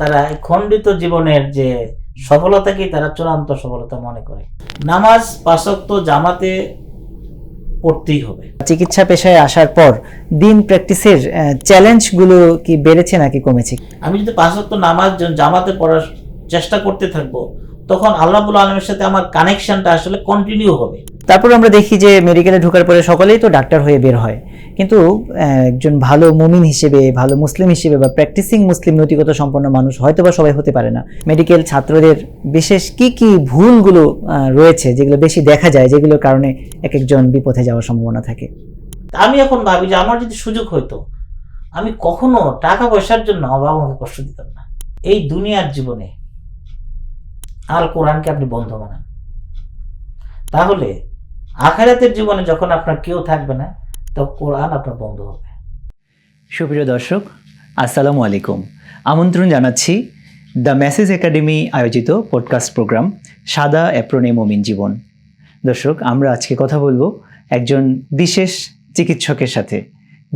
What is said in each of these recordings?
তারা এই খণ্ডিত জীবনের যে সফলতাকেই তারা চূড়ান্ত সফলতা মনে করে। নামাজ ৫ ওয়াক্ত জামাতে পড়তেই হবে। চিকিৎসা পেশায় আসার পর দিন প্র্যাকটিসের চ্যালেঞ্জগুলো কি বেড়েছে নাকি কমেছে? আমি যদি ৫ ওয়াক্ত নামাজ জামাতে পড়ার চেষ্টা করতে থাকবো, তখন আল্লাহ রাব্বুল আলামিনের সাথে আমার কানেকশনটা আসলে কন্টিনিউ হবে। তারপর আমরা দেখি যে মেডিকেলে ঢোকার পরে সকলেই তো ডাক্তার হয়ে বের হয়, কিন্তু একজন ভালো মুমিন হিসেবে, ভালো মুসলিম হিসেবে বা প্র্যাকটিসিং মুসলিম নৈতিকতা সম্পন্ন মানুষ হয়তো বা সবাই হতে পারে না। মেডিকেল ছাত্রদের বিশেষ কি কি ভুলগুলো রয়েছে যেগুলো বেশি দেখা যায়, যেগুলোর কারণে এক একজন বিপথে যাওয়ার সম্ভাবনা থাকে? আমি এখন ভাবি যে আমার যদি সুযোগ হইতো, আমি কখনো টাকা পয়সার জন্য আমার বাবা মাকে কষ্ট দিতাম না। এই দুনিয়ার জীবনে আল কোরআনকে আপনি বন্ধ বানান, তাহলে আখিরাতের জীবনে যখন আপনার কেউ থাকবে না, তখন কোরআন আপনার বন্ধ হবে। সুপ্রিয় দর্শক, আসসালামু আলাইকুম। আমন্ত্রণ জানাচ্ছি দ্য মেসেজ একাডেমি আয়োজিত পডকাস্ট প্রোগ্রাম সাদা অ্যাপ্রনে মুমিন জীবন। দর্শক, আমরা আজকে কথা বলবো একজন বিশেষ চিকিৎসকের সাথে,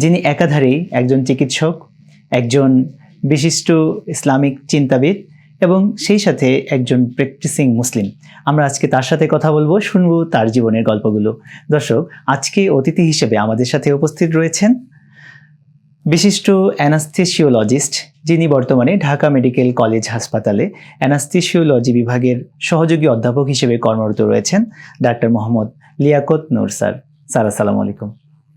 যিনি একাধারেই একজন চিকিৎসক, একজন বিশিষ্ট ইসলামিক চিন্তাবিদ এবং সেই সাথে একজন প্র্যাকটিসিং মুসলিম। আমরা আজকে তার সাথে কথা বলবো, শুনবো তার জীবনের গল্পগুলো। দর্শক, আজকে অতিথি হিসেবে আমাদের সাথে উপস্থিত রয়েছেন বিশিষ্ট অ্যানাস্থেসিওলজিস্ট, যিনি বর্তমানে ঢাকা মেডিকেল কলেজ হাসপাতালে অ্যানাস্থেসিওলজি বিভাগের সহযোগী অধ্যাপক হিসেবে কর্মরত রয়েছেন, ডাক্তার মোহাম্মদ লিয়াকত নূর স্যার। স্যার, আসসালামু আলাইকুম।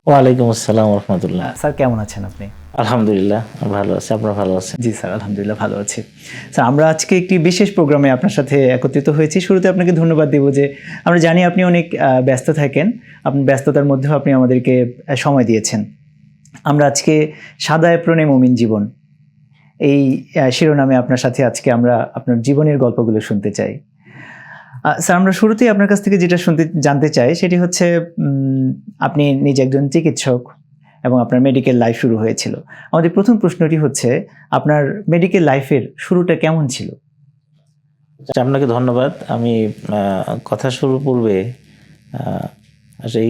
ওয়ালাইকুম আসসালাম ওয়া রাহমাতুল্লাহ। স্যার, কেমন আছেন আপনি? আলহামদুলিল্লাহ ভালো আছি, আপনারা ভালো আছেন? জি স্যার, আলহামদুলিল্লাহ ভালো আছি। স্যার, আমরা আজকে একটি বিশেষ প্রোগ্রামে আপনার সাথে একত্রিত হয়েছি। শুরুতে আপনাকে ধন্যবাদ দেব যে আমরা জানি আপনি অনেক ব্যস্ত থাকেন, আপনার ব্যস্ততার মধ্যেও আপনি আমাদেরকে সময় দিয়েছেন। আমরা আজকে সাদা অ্যাপ্রনে মুমিন জীবন এই শিরোনামে আপনার সাথে আজকে আমরা আপনার জীবনের গল্পগুলো শুনতে চাই। স্যার, আমরা শুরুতেই আপনার কাছ থেকে যেটা জানতে চাই সেটি হচ্ছে আপনি নিজে একজন চিকিৎসক এবং আপনার মেডিকেল লাইফ শুরু হয়েছিল। আমাদের প্রথম প্রশ্নটি হচ্ছে, আপনার মেডিকেল লাইফের শুরুটা কেমন ছিল? আপনাকে ধন্যবাদ। আমি কথা শুরুর পূর্বে সেই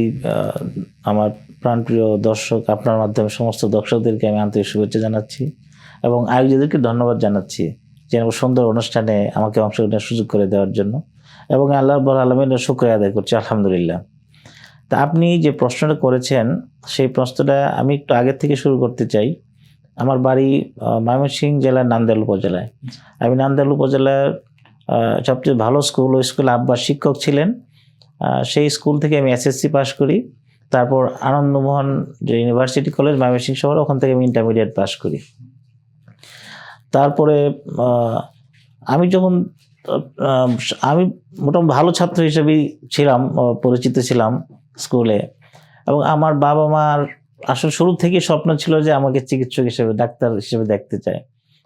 আমার প্রাণপ্রিয় দর্শক, আপনার মাধ্যমে সমস্ত দর্শকদেরকে আমি আন্তরিক শুভেচ্ছা জানাচ্ছি এবং আয়োজকদেরকে ধন্যবাদ জানাচ্ছি যে সুন্দর অনুষ্ঠানে আমাকে অংশগ্রহণের সুযোগ করে দেওয়ার জন্য, এবং আল্লাহ রাব্বুল আলামিনের শুকরিয়া আদায় করছি, আলহামদুলিল্লাহ। তা আপনি যে প্রশ্নটা করেছেন সেই প্রশ্নটা আমি একটু আগের থেকে শুরু করতে চাই। আমার বাড়ি ময়মনসিংহ জেলার নান্দাইল উপজেলায়। আমি নান্দাইল উপজেলার সবচেয়ে ভালো স্কুল, ওই স্কুলে আব্বা শিক্ষক ছিলেন। সেই স্কুল থেকে আমি এসএসসি পাস করি। তারপর আনন্দমোহন যে ইউনিভার্সিটি কলেজ ময়মনসিংহ শহর, ওখান থেকে আমি ইন্টারমিডিয়েট পাস করি। তারপরে আমি যখন আমি মোটামুটি ভালো ছাত্র হিসেবেই ছিলাম, পরিচিত ছিলাম স্কুলে, এবং আমার বাবা মার আসলে শুরু থেকেই স্বপ্ন ছিল যে আমাকে চিকিৎসক হিসেবে, ডাক্তার হিসেবে দেখতে চায়।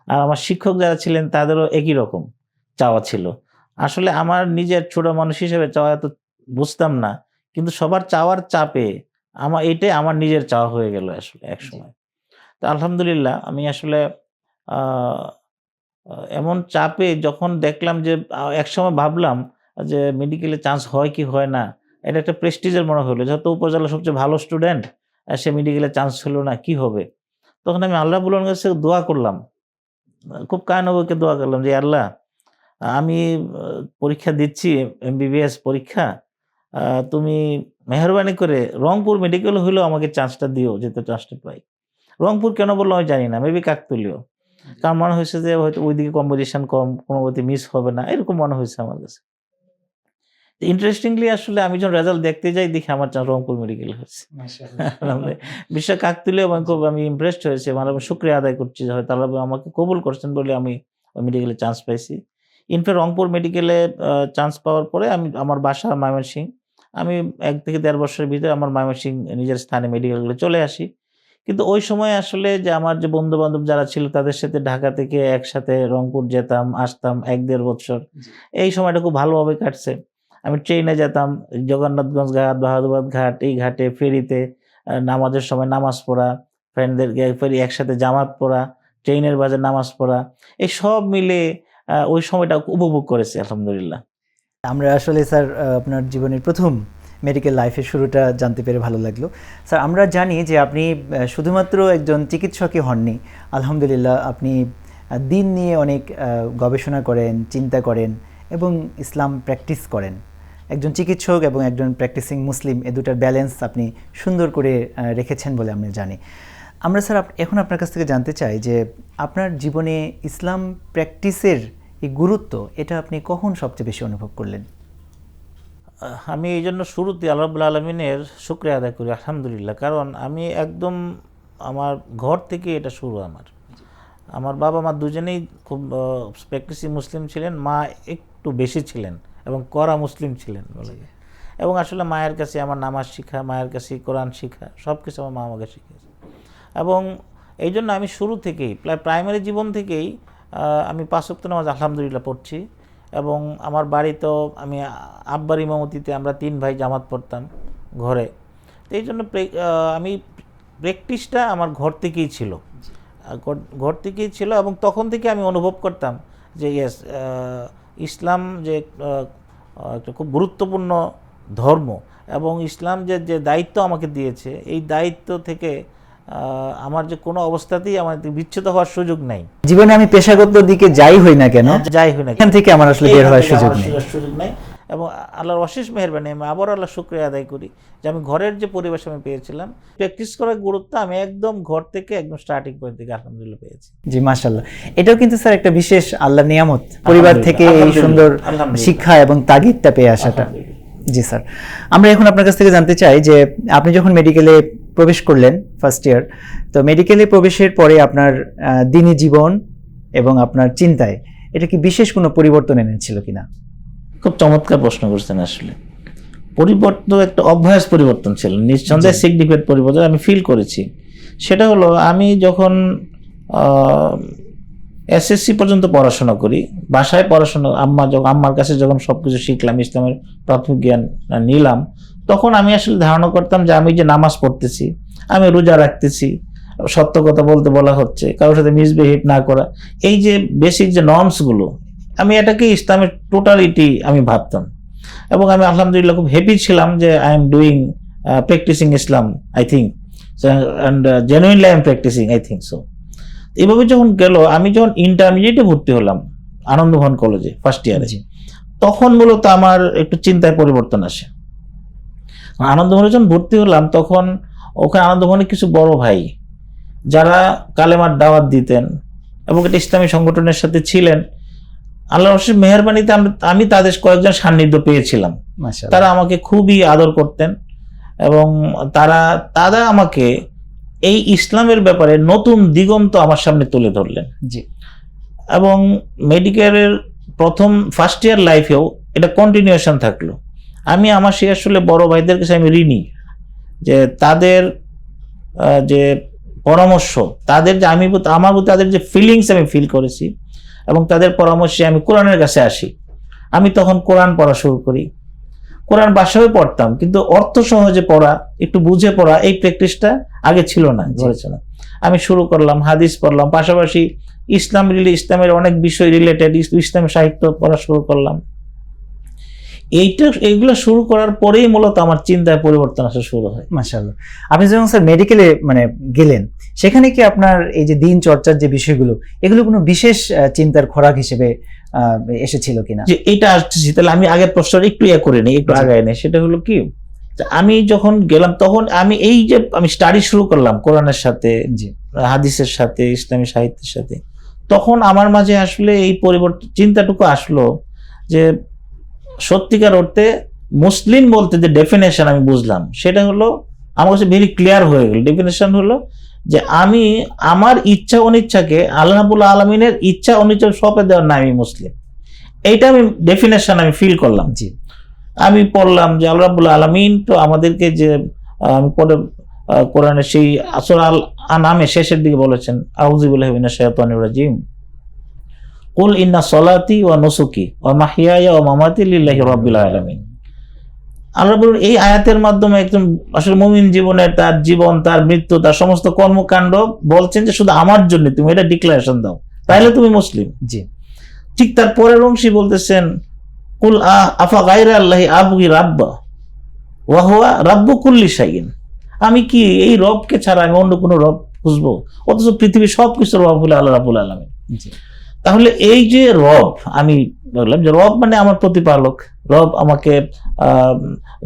আর আমার শিক্ষক যারা ছিলেন তাদেরও একই রকম চাওয়া ছিল। আসলে আমার নিজের ছোট মানুষ হিসেবে চাওয়া এত বুঝতাম না, কিন্তু সবার চাওয়ার চাপে এটাই আমার নিজের চাওয়া হয়ে গেল আসলে এক সময়। তো আলহামদুলিল্লাহ, আমি আসলে এমন চাপে যখন দেখলাম যে একসময় ভাবলাম যে মেডিকেলে চান্স হয় কি হয় না, এটা একটা প্রেস্টিজের মনে হলো, যেহেতু উপজেলার সবচেয়ে ভালো স্টুডেন্ট, সে মেডিকেলে চান্স হলো না, কি হবে। তখন আমি আল্লাহ রাব্বুল আলামিনের কাছে দোয়া করলাম, খুব কায়নবকে দোয়া করলাম যে আল্লাহ, আমি পরীক্ষা দিচ্ছি, এমবিবিএস পরীক্ষা, তুমি মেহরবানি করে রংপুর মেডিকেল হলেও আমাকে চান্সটা দিও, যেতে চান্সটা পাই। রংপুর কেন বললো আমি জানি না, মেবি কাকতুলীয়, কারণ মনে হয়েছে যে হয়তো ওইদিকে কম্পিটিশন কম, কোনো মতে মিস হবে না, এরকম মনে হয়েছে আমার কাছে। ইন্টারেস্টিংলি আসলে আমি যখন রেজাল্ট দেখতে যাই, দেখি আমার রংপুর মেডিকেল হয়েছে। বিশ্বের কাকতুলীয়, আমি ইমপ্রেসড হয়েছে, মানে আমি শুকরিয়া আদায় করছি যে হয়তো আল্লাহ আমাকে কবুল করছেন বলে আমি ওই মেডিকেলে চান্স পাইছি। ইনফ্যাক্ট রংপুর মেডিকেলে চান্স পাওয়ার পরে আমার বাসা ময়মনসিংহ, আমি 1 থেকে 1.5 বছরের ভিতরে আমার ময়মনসিংহ নিজের স্থানে মেডিকেলগুলো চলে আসি। কিন্তু ওই সময় আসলে যে আমার যে বন্ধু বান্ধব যারা ছিল তাদের সাথে ঢাকা থেকে একসাথে রংপুর যেতাম, আসতাম 1-1.5 বছর, এই সময়টা খুব ভালোভাবে কাটছে। আমি ট্রেনে যেতাম, জগন্নাথগঞ্জ ঘাট, বাহাদুরাবাদ ঘাট, এই ঘাটে ফেরিতে নামাজের সময় নামাজ পড়া, ফ্রেন্ডদের ফেরি একসাথে জামাত পড়া, ট্রেনের বাজে নামাজ পড়া, এই সব মিলে ওই সময়টা উপভোগ করেছি আলহামদুলিল্লাহ। আমরা আসলে স্যার আপনার জীবনের প্রথম মেডিকেল লাইফের শুরুটা জানতে পেরে ভালো লাগলো। স্যার, আমরা জানি যে আপনি শুধুমাত্র একজন চিকিৎসকই হননি, আলহামদুলিল্লাহ আপনি দিন নিয়ে অনেক গবেষণা করেন, চিন্তা করেন এবং ইসলাম প্র্যাকটিস করেন। একজন চিকিৎসক এবং একজন প্র্যাকটিসিং মুসলিম, এ দুটার ব্যালেন্স আপনি সুন্দর করে রেখেছেন বলে আমরা জানি। আমরা স্যার এখন আপনার কাছ থেকে জানতে চাই যে আপনার জীবনে ইসলাম প্র্যাকটিসের এই গুরুত্ব, এটা আপনি কখন সবচেয়ে বেশি অনুভব করলেন? আমি এই জন্য শুরুতে আল্লাহ রাব্বুল আলামিনের শুকরিয়া আদায় করি, আলহামদুলিল্লাহ। কারণ আমি একদম আমার ঘর থেকে এটা শুরু। আমার বাবা মা দুজনেই খুব প্র্যাকটিসিং মুসলিম ছিলেন। মা একটু বেশি ছিলেন এবং কড়া মুসলিম ছিলেন বলে। এবং আসলে মায়ের কাছে আমার নামাজ শিখা, মায়ের কাছে কোরআন শিখা, সব কিছু আমার মা আমাকে শিখিয়েছে। এবং এই জন্য আমি শুরু থেকেই প্রাইমারি জীবন থেকেই আমি 5 ওয়াক্ত নামাজ আলহামদুলিল্লাহ পড়ছি। এবং আমার বাড়িতেও আমি আব্বার ইমামতিতে আমরা 3 ভাই জামাত পড়তাম ঘরে। তো এই জন্য আমি প্র্যাকটিসটা আমার ঘর থেকেই ছিল, এবং তখন থেকে আমি অনুভব করতাম যে ইয়েস, ইসলাম যে একটা খুব গুরুত্বপূর্ণ ধর্ম, এবং ইসলাম যে দায়িত্ব আমাকে দিয়েছে, এই দায়িত্ব থেকে আমার যে কোনো অবস্থাতেই আমার বিচ্যুত হওয়ার সুযোগ নাই। জীবনে আমি পেশাগত দিকে যাই হই না কেন, এখান থেকে আমার আসলে বের হওয়ার সুযোগ নাই। এবং আল্লাহর অশেষ মেহেরবানি, আমি আবার আল্লাহ শুকরিয়া আদায় করি যে আমি ঘরের যে পরিবেশ আমি পেয়েছিলাম, প্র্যাকটিস করার গুরুত্ব আমি একদম ঘর থেকে একদম স্টার্টিং পয়েন্ট থেকে আলহামদুলিল্লাহ পেয়েছি। জি, মাশাআল্লাহ। এটাও কিন্তু স্যার একটা বিশেষ আল্লাহর নিয়ামত, পরিবার থেকে এই সুন্দর শিক্ষা এবং তাগিদটা পেয়ে আসাটা। জি স্যার, আমরা এখন আপনার কাছ থেকে জানতে চাই যে আপনি যখন মেডিকেলে প্রবেশ করলেন ফার্স্ট ইয়ার, তো মেডিকেলে প্রবেশের পরে আপনার দিনী জীবন এবং আপনার চিন্তায় এটা কি বিশেষ কোনো পরিবর্তন এনেছিল কিনা? খুব চমৎকার প্রশ্ন করছেন। আসলে পরিবর্তন একটা অভ্যাস পরিবর্তন ছিল, নিঃসন্দেহে সিগনিফিকেন্ট পরিবর্তন আমি ফিল করেছি। সেটা হলো আমি যখন এসএসসি পর্যন্ত পড়াশোনা করি, বাসায় পড়াশোনা, আম্মার কাছে যখন সব কিছু শিখলাম, ইসলামের প্রাথমিক জ্ঞান নিলাম, তখন আমি আসলে ধারণা করতাম যে আমি যে নামাজ পড়তেছি, আমি রোজা রাখতেছি, সত্য কথা বলতে বলা হচ্ছে, কারোর সাথে মিসবিহেভ না করা, এই যে বেসিক যে নর্মসগুলো, আমি এটাকে ইসলামের টোটালিটি আমি ভাবতাম। এবং আমি আলহামদুলিল্লাহ খুব হ্যাপি ছিলাম যে I am doing practising Islam, I think, and genuinely I am practising, I think so. এইভাবে যখন গেল, আমি যখন ইন্টারমিডিয়েটে ভর্তি হলাম আনন্দমোহন কলেজে ফার্স্ট ইয়ারে, তখন মূলত আমার একটু চিন্তায় পরিবর্তন আসে। আনন্দমোহনে যখন ভর্তি হলাম, তখন ওখানে আনন্দমোহনে কিছু বড় ভাই যারা কালেমার দাওয়াত দিতেন এবং একটা ইসলামী সংগঠনের সাথে ছিলেন, আল্লাহর অশেষ মেহেরবানিতে আমি তাদের কয়েকজন সান্নিধ্য পেয়েছিলাম। তারা আমাকে খুবই আদর করতেন এবং তারা আমাকে এই ইসলামের ব্যাপারে নতুন দিগন্ত আমার সামনে তুলে ধরলেন। জি। এবং মেডিকেলের প্রথম ফার্স্ট ইয়ার লাইফেও এটা কন্টিনিউশন থাকলো। আমি আমার সে আসলে বড় ভাইদের কাছে আমি ঋণী, যে তাদের যে পরামর্শ, তাদের যে আমার প্রতি তাদের যে ফিলিংস আমি ফিল করেছি, এবং তাদের পরামর্শে আমি কোরআনের কাছে আসি। আমি তখন কোরআন পড়া শুরু করি। কোরআন বাসায় পড়তাম, কিন্তু অর্থ সহজে পড়া, একটু বুঝে পড়া, এই প্র্যাকটিসটা আগে ছিল না, ধরেছে না। আমি শুরু করলাম, হাদিস পড়লাম, পাশাপাশি ইসলামের অনেক বিষয় রিলেটেড ইসলামী সাহিত্য পড়া শুরু করলাম। এইগুলো শুরু করার পরেই মূলত আমার চিন্তায় পরিবর্তন আসা শুরু হয়। মাশাআল্লাহ। আপনি যখন স্যার মেডিকেলে গেলেন, সেখানে কি আপনার এই যে দিন চর্চার যে বিষয়গুলো, এগুলো কোনো বিশেষ চিন্তার খোরাক হিসেবে এসেছিল কিনা? যে এটা আসছে, তাহলে আমি আগের প্রশ্নটা একটু করে নিই, একটু আগায় নেই। সেটা হলো কি, আমি যখন গেলাম তখন আমি আমি স্টাডি শুরু করলাম কোরআনের সাথে, হাদিসের সাথে, ইসলামী সাহিত্যের সাথে, তখন আমার মাঝে আসলে এই পরিবর্তন চিন্তাটুকু আসলো যে সত্যিকার অর্থে মুসলিম বলতে যে ডেফিনেশন আমি বুঝলাম, সেটা হলো আমার কাছে ভেরি ক্লিয়ার হয়ে গেল। ডেফিনেশন হলো যে আমি আমার ইচ্ছা অনিচ্ছাকে আল্লাহ রাব্বুল আলামিনের ইচ্ছা অনিচ্ছা সঁপে দেওয়ার নামই মুসলিম। এইটা আমি ডেফিনেশন আমি ফিল করলাম। জি, আমি পড়লাম যে আল্লাহ রাব্বুল আলামিন তো আমাদেরকে যে আমি পড়ে কোরআনের সেই সূরা আল আনআমের শেষের দিকে বলেছেন, আউযু বিল্লাহি মিনাশ শাইতানির রাজিম, কুল ইন্না সলাতি ওয়া নুসুকি ওয়া মাহইয়ায়া ওয়া মামাতি লিল্লাহি রাব্বিল আলামিন। আল্লাহ বলেন এই আয়াতের মাধ্যমে একজন আসলে মুমিন জীবনের তার জীবন, তার মৃত্যু, তার সমস্ত কর্মকাণ্ড বলছেন যে শুধু আমার জন্য তুমি এটা ডিক্লারেশন দাও, তাহলে তুমি মুসলিম। জি, ঠিক তার পরের অংশে বলতেছেন, কুল আফা গায়রা আল্লাহি আবগি রাব্বা ওয়া হুয়া রাব্বু কুল্লি শাইইন। আমি কি এই রবকে ছাড়া আমি অন্য কোনো রব খুঁজবো? অথচ পৃথিবীর সবকিছুর রব হলো আল্লাহ রাব্বুল আলামিন। জি তাহলে এই যে রব, আমি বললাম যে রব মানে আমার প্রতিপালক, রব আমাকে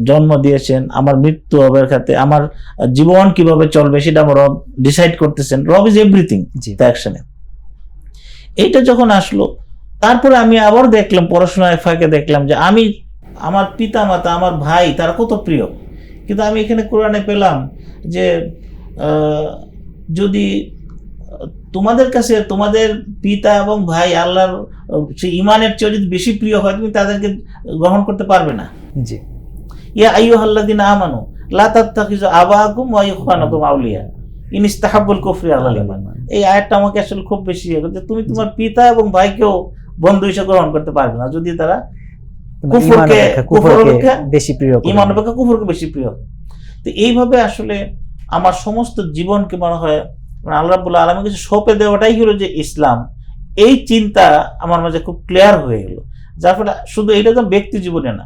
জন্ম দিয়েছেন, আমার মৃত্যু হবে খাতে, আমার জীবন কিভাবে চলবে সেটা আমার রব ডিসাইড করতেছেন। রব ইজ এভরিথিং জি দ্য অ্যাকশনে। এইটা যখন আসলো, তারপরে আমি আবার দেখলাম, পড়াশোনায় ফাঁকে দেখলাম যে আমি, আমার পিতা মাতা, আমার ভাই, তারা কত প্রিয়। কিন্তু আমি এখানে কোরআনে পেলাম যে যদি তোমাদের কাছে তোমাদের পিতা এবং ভাই আল্লাহর সেই ইমানের চেয়ে যদি বেশি প্রিয় হয়, তুমি তাদেরকে গ্রহণ করতে পারবে না। জি ইয়া আইয়ুহাল্লাযীনা আমানু লা তাত্তাখিযু আবাআকুম ওয়া ইখওয়ানাকুম আউলিয়া ইন ইসতাহাব্বুল কুফরা আলাল ঈমান। এই আয়াতটা আমাকে আসলে খুব বেশি যে তুমি তোমার পিতা এবং ভাইকেও বন্ধু হিসেবে গ্রহণ করতে পারবে না যদি তারা কুফরকে বেশি প্রিয়, ঈমান অপেক্ষা কুফরকে বেশি প্রিয়। তো এইভাবে আসলে আমার সমস্ত জীবনকে মনে হয় আল্লাহ রাব্বুল আলামিন কাছে সঁপে দেওয়াটাই হলো যে ইসলাম। এই চিন্তা আমার মাঝে খুব ক্লিয়ার হয়ে গেল, যার ফলে শুধু এটা তো ব্যক্তি জীবনে না,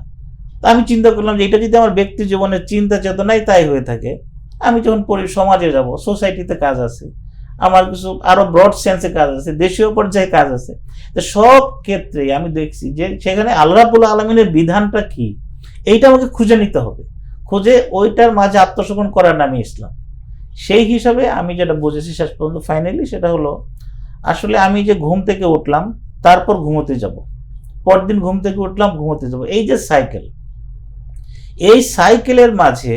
তা আমি চিন্তা করলাম যে এটা যদি আমার ব্যক্তি জীবনের চিন্তা চেতনাই তাই হয়ে থাকে, আমি যখন সমাজে যাব, সোসাইটিতে কাজ আছে, আমার কিছু আরো ব্রড সেন্সে কাজ আছে, দেশীয় পর্যায়ে কাজ আছে, তো সব ক্ষেত্রে আমি দেখছি যে সেখানে আল্লাহ রাব্বুল আলামিনের বিধানটা কি, এইটা আমাকে খুঁজে নিতে হবে। খুঁজে ওইটার মাঝে আত্মসমর্পণ করার নামই ইসলাম। সেই হিসাবে আমি যেটা বুঝেছি শেষ পর্যন্ত ফাইনালি, সেটা হলো আসলে আমি যে ঘুম থেকে উঠলাম, তারপর ঘুমোতে যাব, পরদিন ঘুম থেকে উঠলাম, ঘুমোতে যাব, এই যে সাইকেল, এই সাইকেলের মাঝে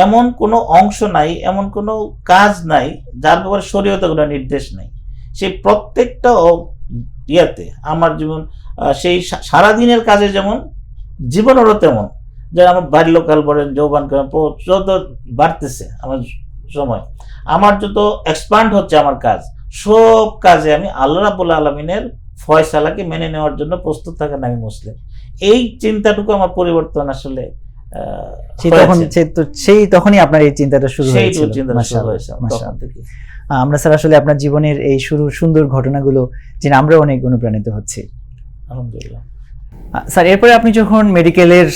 এমন কোনো অংশ নাই, এমন কোনো কাজ নাই যার ব্যাপারে শরীয়তে কোনো নির্দেশ নাই। সেই প্রত্যেকটা ইয়াতে আমার জীবন, সেই সারাদিনের কাজে যেমন জীবনেরও তেমন, যেন আমার বাল্যকাল বলেন, যৌবনকাল, যত বাড়তেছে আমার সময়, আমার যত এক্সপান্ড হচ্ছে আমার কাজ, সব কাজে আমি আল্লাহ রাব্বুল আলামিনের ফয়সালাকে মেনে নেওয়ার জন্য প্রস্তুত থাকেন আমি মুসলিম। এই চিন্তাটুকু আমার পরিবর্তন আসলে তখনই আপনার এই চিন্তাটা শুরু হয়েছিল। আমরা স্যার আসলে আপনার জীবনের এই শুরুর সুন্দর ঘটনাগুলো জেনে আমরা অনেক অনুপ্রাণিত হচ্ছি, আলহামদুলিল্লাহ। স্যার এরপরে আপনি যখন মেডিকেলের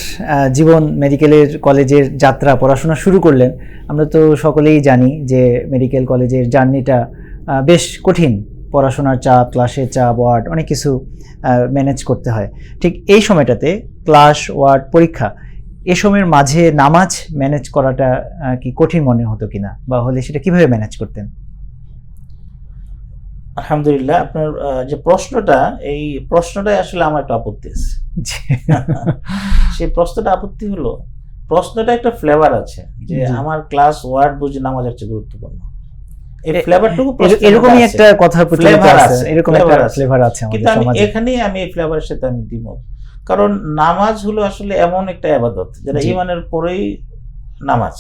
জীবন, মেডিকেলের কলেজের যাত্রা, পড়াশোনা শুরু করলেন, আমরা তো সকলেই জানি যে মেডিকেল কলেজের জার্নিটা বেশ কঠিন, পড়াশোনার চাপ, ক্লাসের চাপ, ওয়ার্ড, অনেক কিছু ম্যানেজ করতে হয়। ঠিক এই সময়টাতে ক্লাস, ওয়ার্ড, পরীক্ষা, এ সময়ের মাঝে নামাজ ম্যানেজ করাটা কি কঠিন মনে হতো কিনা, বা হলে সেটা কিভাবে ম্যানেজ করতেন? আলহামদুলিল্লাহ, আপনার যে প্রশ্নটা, এই প্রশ্নটাই আসলে আমার একটা আপত্তি আছে। সেই প্রশ্নটা আপত্তি হলো, প্রশ্নটা একটা ফ্লেভার আছে যে আমার ক্লাস, ওয়ার্ড বুঝি নামাজের চেয়ে গুরুত্বপূর্ণ। এই ফ্লেভারটুকু এরকমই একটা কথা ফ্লেভার আছে, এরকম একটা ফ্লেভার আছে কিন্তু আমি এখানেই আমি এই ফ্লেভারের সাথে আমি দ্বিমত। কারণ নামাজ হলো আসলে এমন একটা ইবাদত যেটা ঈমানের পরেই নামাজ,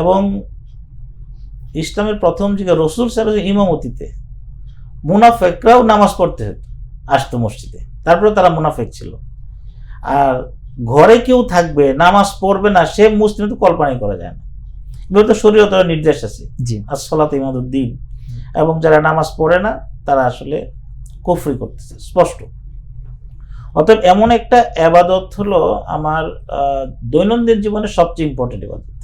এবং ইসলামের প্রথম যুগে রাসূল সাল্লাল্লাহু আলাইহি ওয়াসাল্লাম ইমামতিতে মুনাফিকরাও নামাজ পড়তে আসতো মসজিদে, তারপরে তারা মুনাফিক ছিল। আর ঘরে কেউ থাকবে নামাজ পড়বে না, সে মুসলিম তো কল্পনাই করা যায় না। এগুলো তো শরীয়তের নির্দেশ আছে, as-সালাতু ইমাদুদ্দিন, এবং যারা নামাজ পড়ে না তারা আসলে কুফরি করতেছে স্পষ্ট। অতএব এমন একটা ইবাদত হলো আমার দৈনন্দিন জীবনের সবচেয়ে ইম্পর্টেন্ট ইবাদত।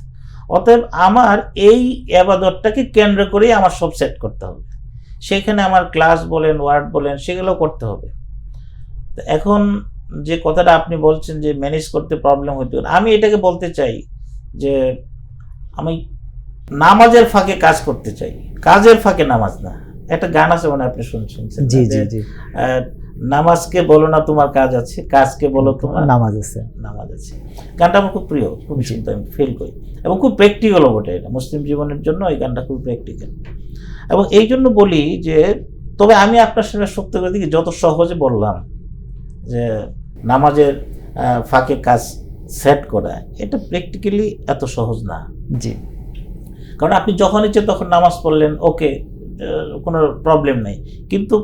অতএব আমার এই ইবাদতটাকে কেন্দ্র করেই আমার সব সেট করতে হবে। সেখানে আমার ক্লাস বলেন, ওয়ার্ড বলেন, সেগুলো করতে হবে। এখন যে কথাটা আপনি বলছেন যে ম্যানেজ করতে প্রবলেম হতে পারে, আমি এটাকে বলতে চাই যে আমি নামাজের ফাঁকে কাজ করতে চাই, কাজের ফাঁকে নামাজ না। একটা গান আছে, মানে আপনি শুনছেন, নামাজকে বলো না তোমার কাজ আছে, কাজকে বলো তোমার নামাজ আছে। নামাজ আছে গানটা আমার খুব প্রিয়, খুব শুনতে আমি ফিল করি, এবং খুব প্র্যাকটিক্যালও বটে। এটা মুসলিম জীবনের জন্য এই গানটা খুব প্র্যাকটিক্যাল। এবং এই জন্য বলি যে, তবে আমি আপনার সাথে সত্য করে দিই, যত সহজে বললাম যে নামাজের ফাঁকে কাজ সেট করা, এটা প্র্যাকটিক্যালি এত সহজ না। জি, কারণ আপনি যখন ইচ্ছে তখন নামাজ পড়লেন, ওকে, কোনো প্রবলেম নেই। কিন্তু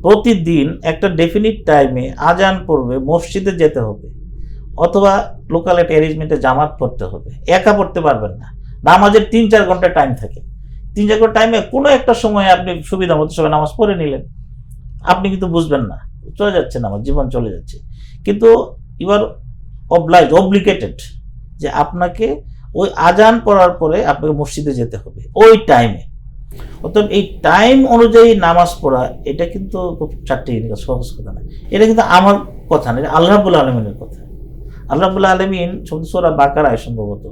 প্রতিদিন একটা ডেফিনিট টাইমে আজান পড়বে, মসজিদে যেতে হবে, অথবা লোকাল একটা অ্যারেঞ্জমেন্টে জামাত পড়তে হবে। একা পড়তে পারবেন না। নামাজের 3-4 ঘন্টা টাইম থাকে। 3-4 ঘন্টা টাইমে কোনো একটা সময় আপনি সুবিধা মতো সবাই নামাজ পড়ে নিলেন, আপনি কিন্তু বুঝবেন না, চলে যাচ্ছে নামাজ, জীবন চলে যাচ্ছে। কিন্তু ইউ আর অব্লিগেটেড যে আপনাকে ওই আজান পড়ার পরে আপনাকে মসজিদে যেতে হবে ওই টাইমে। অতএব এই টাইম অনুযায়ী নামাজ পড়া এটা কিন্তু খুব চারটি সহজ কথা না, এটা কিন্তু আমার কথা না, এটা আল্লাহ রাব্বুল আলামিনের কথা। আল্লাহ রাব্বুল আলামিন সূরা বাকারায় সম্ভবত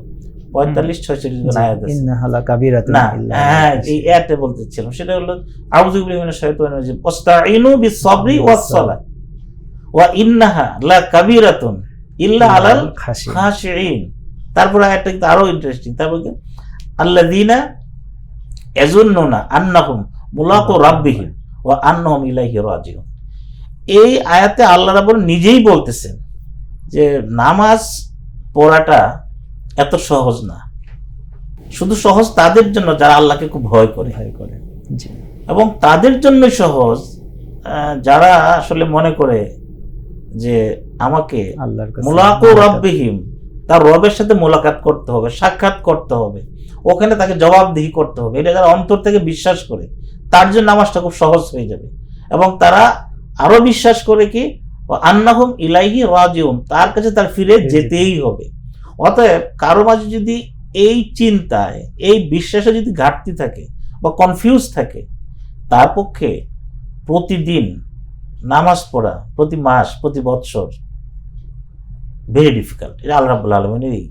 45-46 আয়াত আছে ইন্নাহা কাবীরাতুন না, ইল্লা হ্যাঁ এই আয়াতে বলতেছিলাম, সেটা হলো আউযু বিল্লাহি মিনাশ শাইতানির রাজিম ওয়াস্তাঈনু বিস-সাবরি ওয়াস-সালাহ ওয়া ইন্নাহা লা কাবীরাতুন ইল্লা আলাল খাশিঈন। তারপর আয়াতটা কিন্তু আরো ইন্টারেস্টিং, তারপর কি আল্লাযীনা ইয়াজুন্নুনা আন্নাহুম মুলাকু রাব্বিহিম ওয়া আন্নাহুম ইলাইহি রাজিউন। এই আয়াতে আল্লাহ রাব্বুল নিজেই বলতেছেন যে নামাজ পড়াটা এত সহজ না, শুধু সহজ তাদের জন্য যারা আল্লাহকে খুব ভয় করে, এবং তাদের জন্য সহজ যারা আসলে মনে করে যে আমাকে মুলাকু রাব্বিহিম, তার রবের সাথে মোলাকাত করতে হবে, সাক্ষাৎ করতে হবে, ওখানে তাকে জবাবদিহি করতে হবে, এটা যারা অন্তর থেকে বিশ্বাস করে তার জন্য নামাজটা খুব সহজ হয়ে যাবে। এবং তারা আরো বিশ্বাস করে কি আন্নাহুম ইলাইহি রাজিউন, তার কাছে তার ফিরে যেতেই হবে। অতএব কারো মাঝে যদি এই চিন্তায় এই বিশ্বাসে যদি ঘাটতি থাকে বা কনফিউজ থাকে, তার পক্ষে প্রতিদিন নামাজ পড়া প্রতি মাস প্রতি বৎসর ভেরি ডিফিকাল্ট। এটা আল্লাহ রাব্বুল আলামিনেরই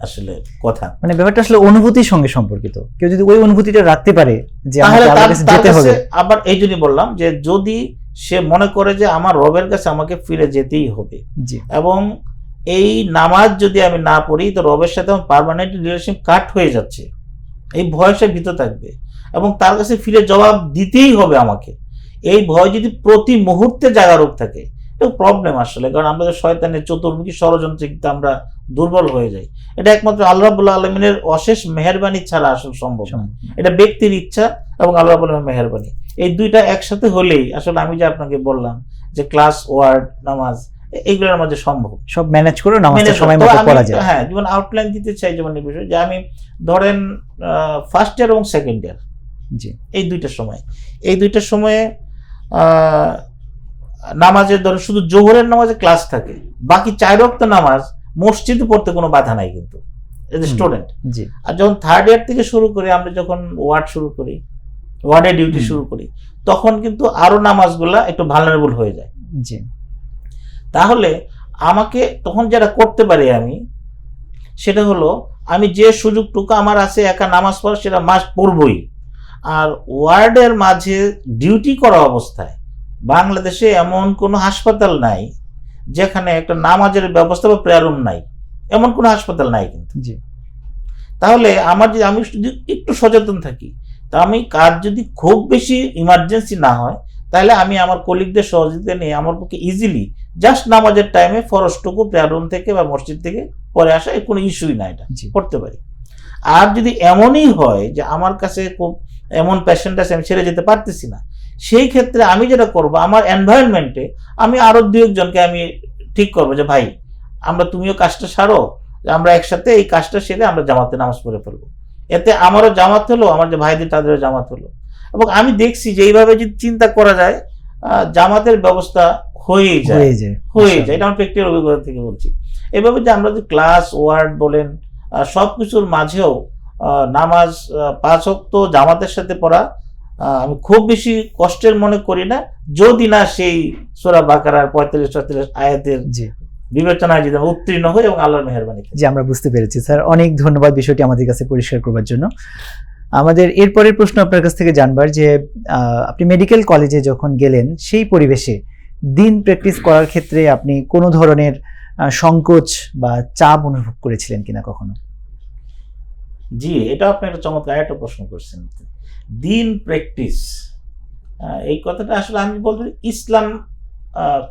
আসলে কথা। মানে ব্যাপারটা আসলে অনুভূতির সঙ্গে সম্পর্কিত, কেউ যদি ওই অনুভূতিটা রাখতে পারে যে আমাকে আল্লাহর কাছে যেতে হবে। আবার এই জন্যই বললাম যে যদি সে মনে করে যে আমার রবের কাছে আমাকে ফিরে যেতেই হবে, এবং এই নামাজ যদি আমি না পড়ি তো রবের সাথে আমার পার্মানেন্ট রিলেশনশিপ কাট হয়ে যাচ্ছে, এই ভয় সে ভিতর থাকবে, এবং তার কাছে ফিরে জবাব দিতেই হবে আমাকে, এই ভয় যদি প্রতি মুহূর্তে জাগারক থাকে, এটা প্রবলেম আসলে। কারণ আমরা শয়তানের চতুর্মুখী ষড়যন্ত্রে কিন্তু আমরা দুর্বল হয়ে যাই। এটা একমাত্র আল্লাহ রাব্বুল আলামিনের অশেষ মেহেরবানি ছাড়া আসলে সম্ভব না। এটা ব্যক্তির ইচ্ছা এবং আল্লাহ রাব্বুল আলামিনের মেহেরবানি, এই দুইটা একসাথে হলেই আসলে আমি যে আপনাকে বললাম যে ক্লাস, ওয়ার্ড, নামাজ, এইগুলোর মধ্যে সম্ভব সব ম্যানেজ করে নামাজটা সময় মতো পড়া যায়। হ্যাঁ, যেমন আউটলাইন দিতে চাই, যেমন এই বিষয় যে আমি ধরেন ফার্স্ট ইয়ার এবং সেকেন্ড ইয়ার, এই দুইটার সময়ে নামাজের ধরেন শুধু জোহরের নামাজে ক্লাস থাকে, বাকি 4 ওয়াক্ত নামাজ মসজিদে পড়তে কোনো বাধা নাই কিন্তু স্টুডেন্ট। আর যখন থার্ড ইয়ার থেকে শুরু করি, আমরা যখন ওয়ার্ডে ডিউটি শুরু করি, তখন কিন্তু আরো নামাজগুলা একটু ভালনারেবল হয়ে যায়। তাহলে আমাকে তখন যেটা করতে পারি আমি, সেটা হলো আমি যে সুযোগটুকু আমার আছে একা নামাজ পড়া, সেটা মাস্ট পড়বই। আর ওয়ার্ডের মাঝে ডিউটি করা অবস্থায় বাংলাদেশে এমন কোনো হাসপাতাল নাই যেখানে একটা নামাজের ব্যবস্থা বা প্রেয়ার রুম নাই, এমন কোনো হাসপাতাল নাই কিন্তু। তাহলে আমার যদি আমি একটু সচেতন থাকি, তা আমি কাজ যদি খুব বেশি ইমার্জেন্সি না হয়, তাহলে আমি আমার কলিগদের সহযোগিতা নিয়ে আমার পক্ষে ইজিলি জাস্ট নামাজের টাইমে ফরজটুকু প্রেয়ার রুম থেকে বা মসজিদ থেকে পরে আসা কোনো ইস্যুই না, এটা করতে পারি। আর যদি এমনই হয় যে আমার কাছে খুব এমন পেশেন্ট আছে আমি ছেড়ে যেতে পারতেছি না, সেই ক্ষেত্রে আমি যেটা করব, আমার এনভায়রনমেন্টে আমি আরো 2 জনকে আমি ঠিক করবো যে ভাই তুমিও কাজটা সারো, আমরা একসাথে এই কাজটা সেরে আমরা জামাতে নামাজ পড়ে ফেলবো। এতে আমারও জামাত হলো, আমার যে ভাইদের তাদেরও জামাত হলো। এবং আমি দেখছি যে এইভাবে যদি চিন্তা করা যায়, জামাতের ব্যবস্থা হয়ে যায়। এটা আমার প্র্যাকটিক্যাল অভিজ্ঞতা থেকে বলছি। এভাবে যে আমরা যে ক্লাস, ওয়ার্ড বলেন, সবকিছুর মাঝেও নামাজ 5 ওয়াক্ত জামাতের সাথে পড়া আমি খুব বেশি কষ্টের মনে করি না, যদি না সেই সূরা বাকারার 45-46 আয়াতের বিবেচনায় যদি উত্তীর্ণ হয় এবং আল্লাহর মেহেরবানি। আমরা বুঝতে পেরেছি স্যার, অনেক ধন্যবাদ বিষয়টি আমাদের কাছে পরিষ্কার করবার জন্য। আমাদের এরপরের প্রশ্ন আপনার কাছ থেকে জানবার যে আপনি মেডিকেল কলেজে যখন গেলেন, সেই পরিবেশে দিন প্র্যাকটিস করার ক্ষেত্রে আপনি কোনো ধরনের সংকোচ বা চাপ অনুভব করেছিলেন কিনা কখনো? জি, এটা আপনি একটা চমৎকার একটা প্রশ্ন করছেন। দিন প্র্যাকটিস, এই কথাটা আসলে আমি বলতে ইসলাম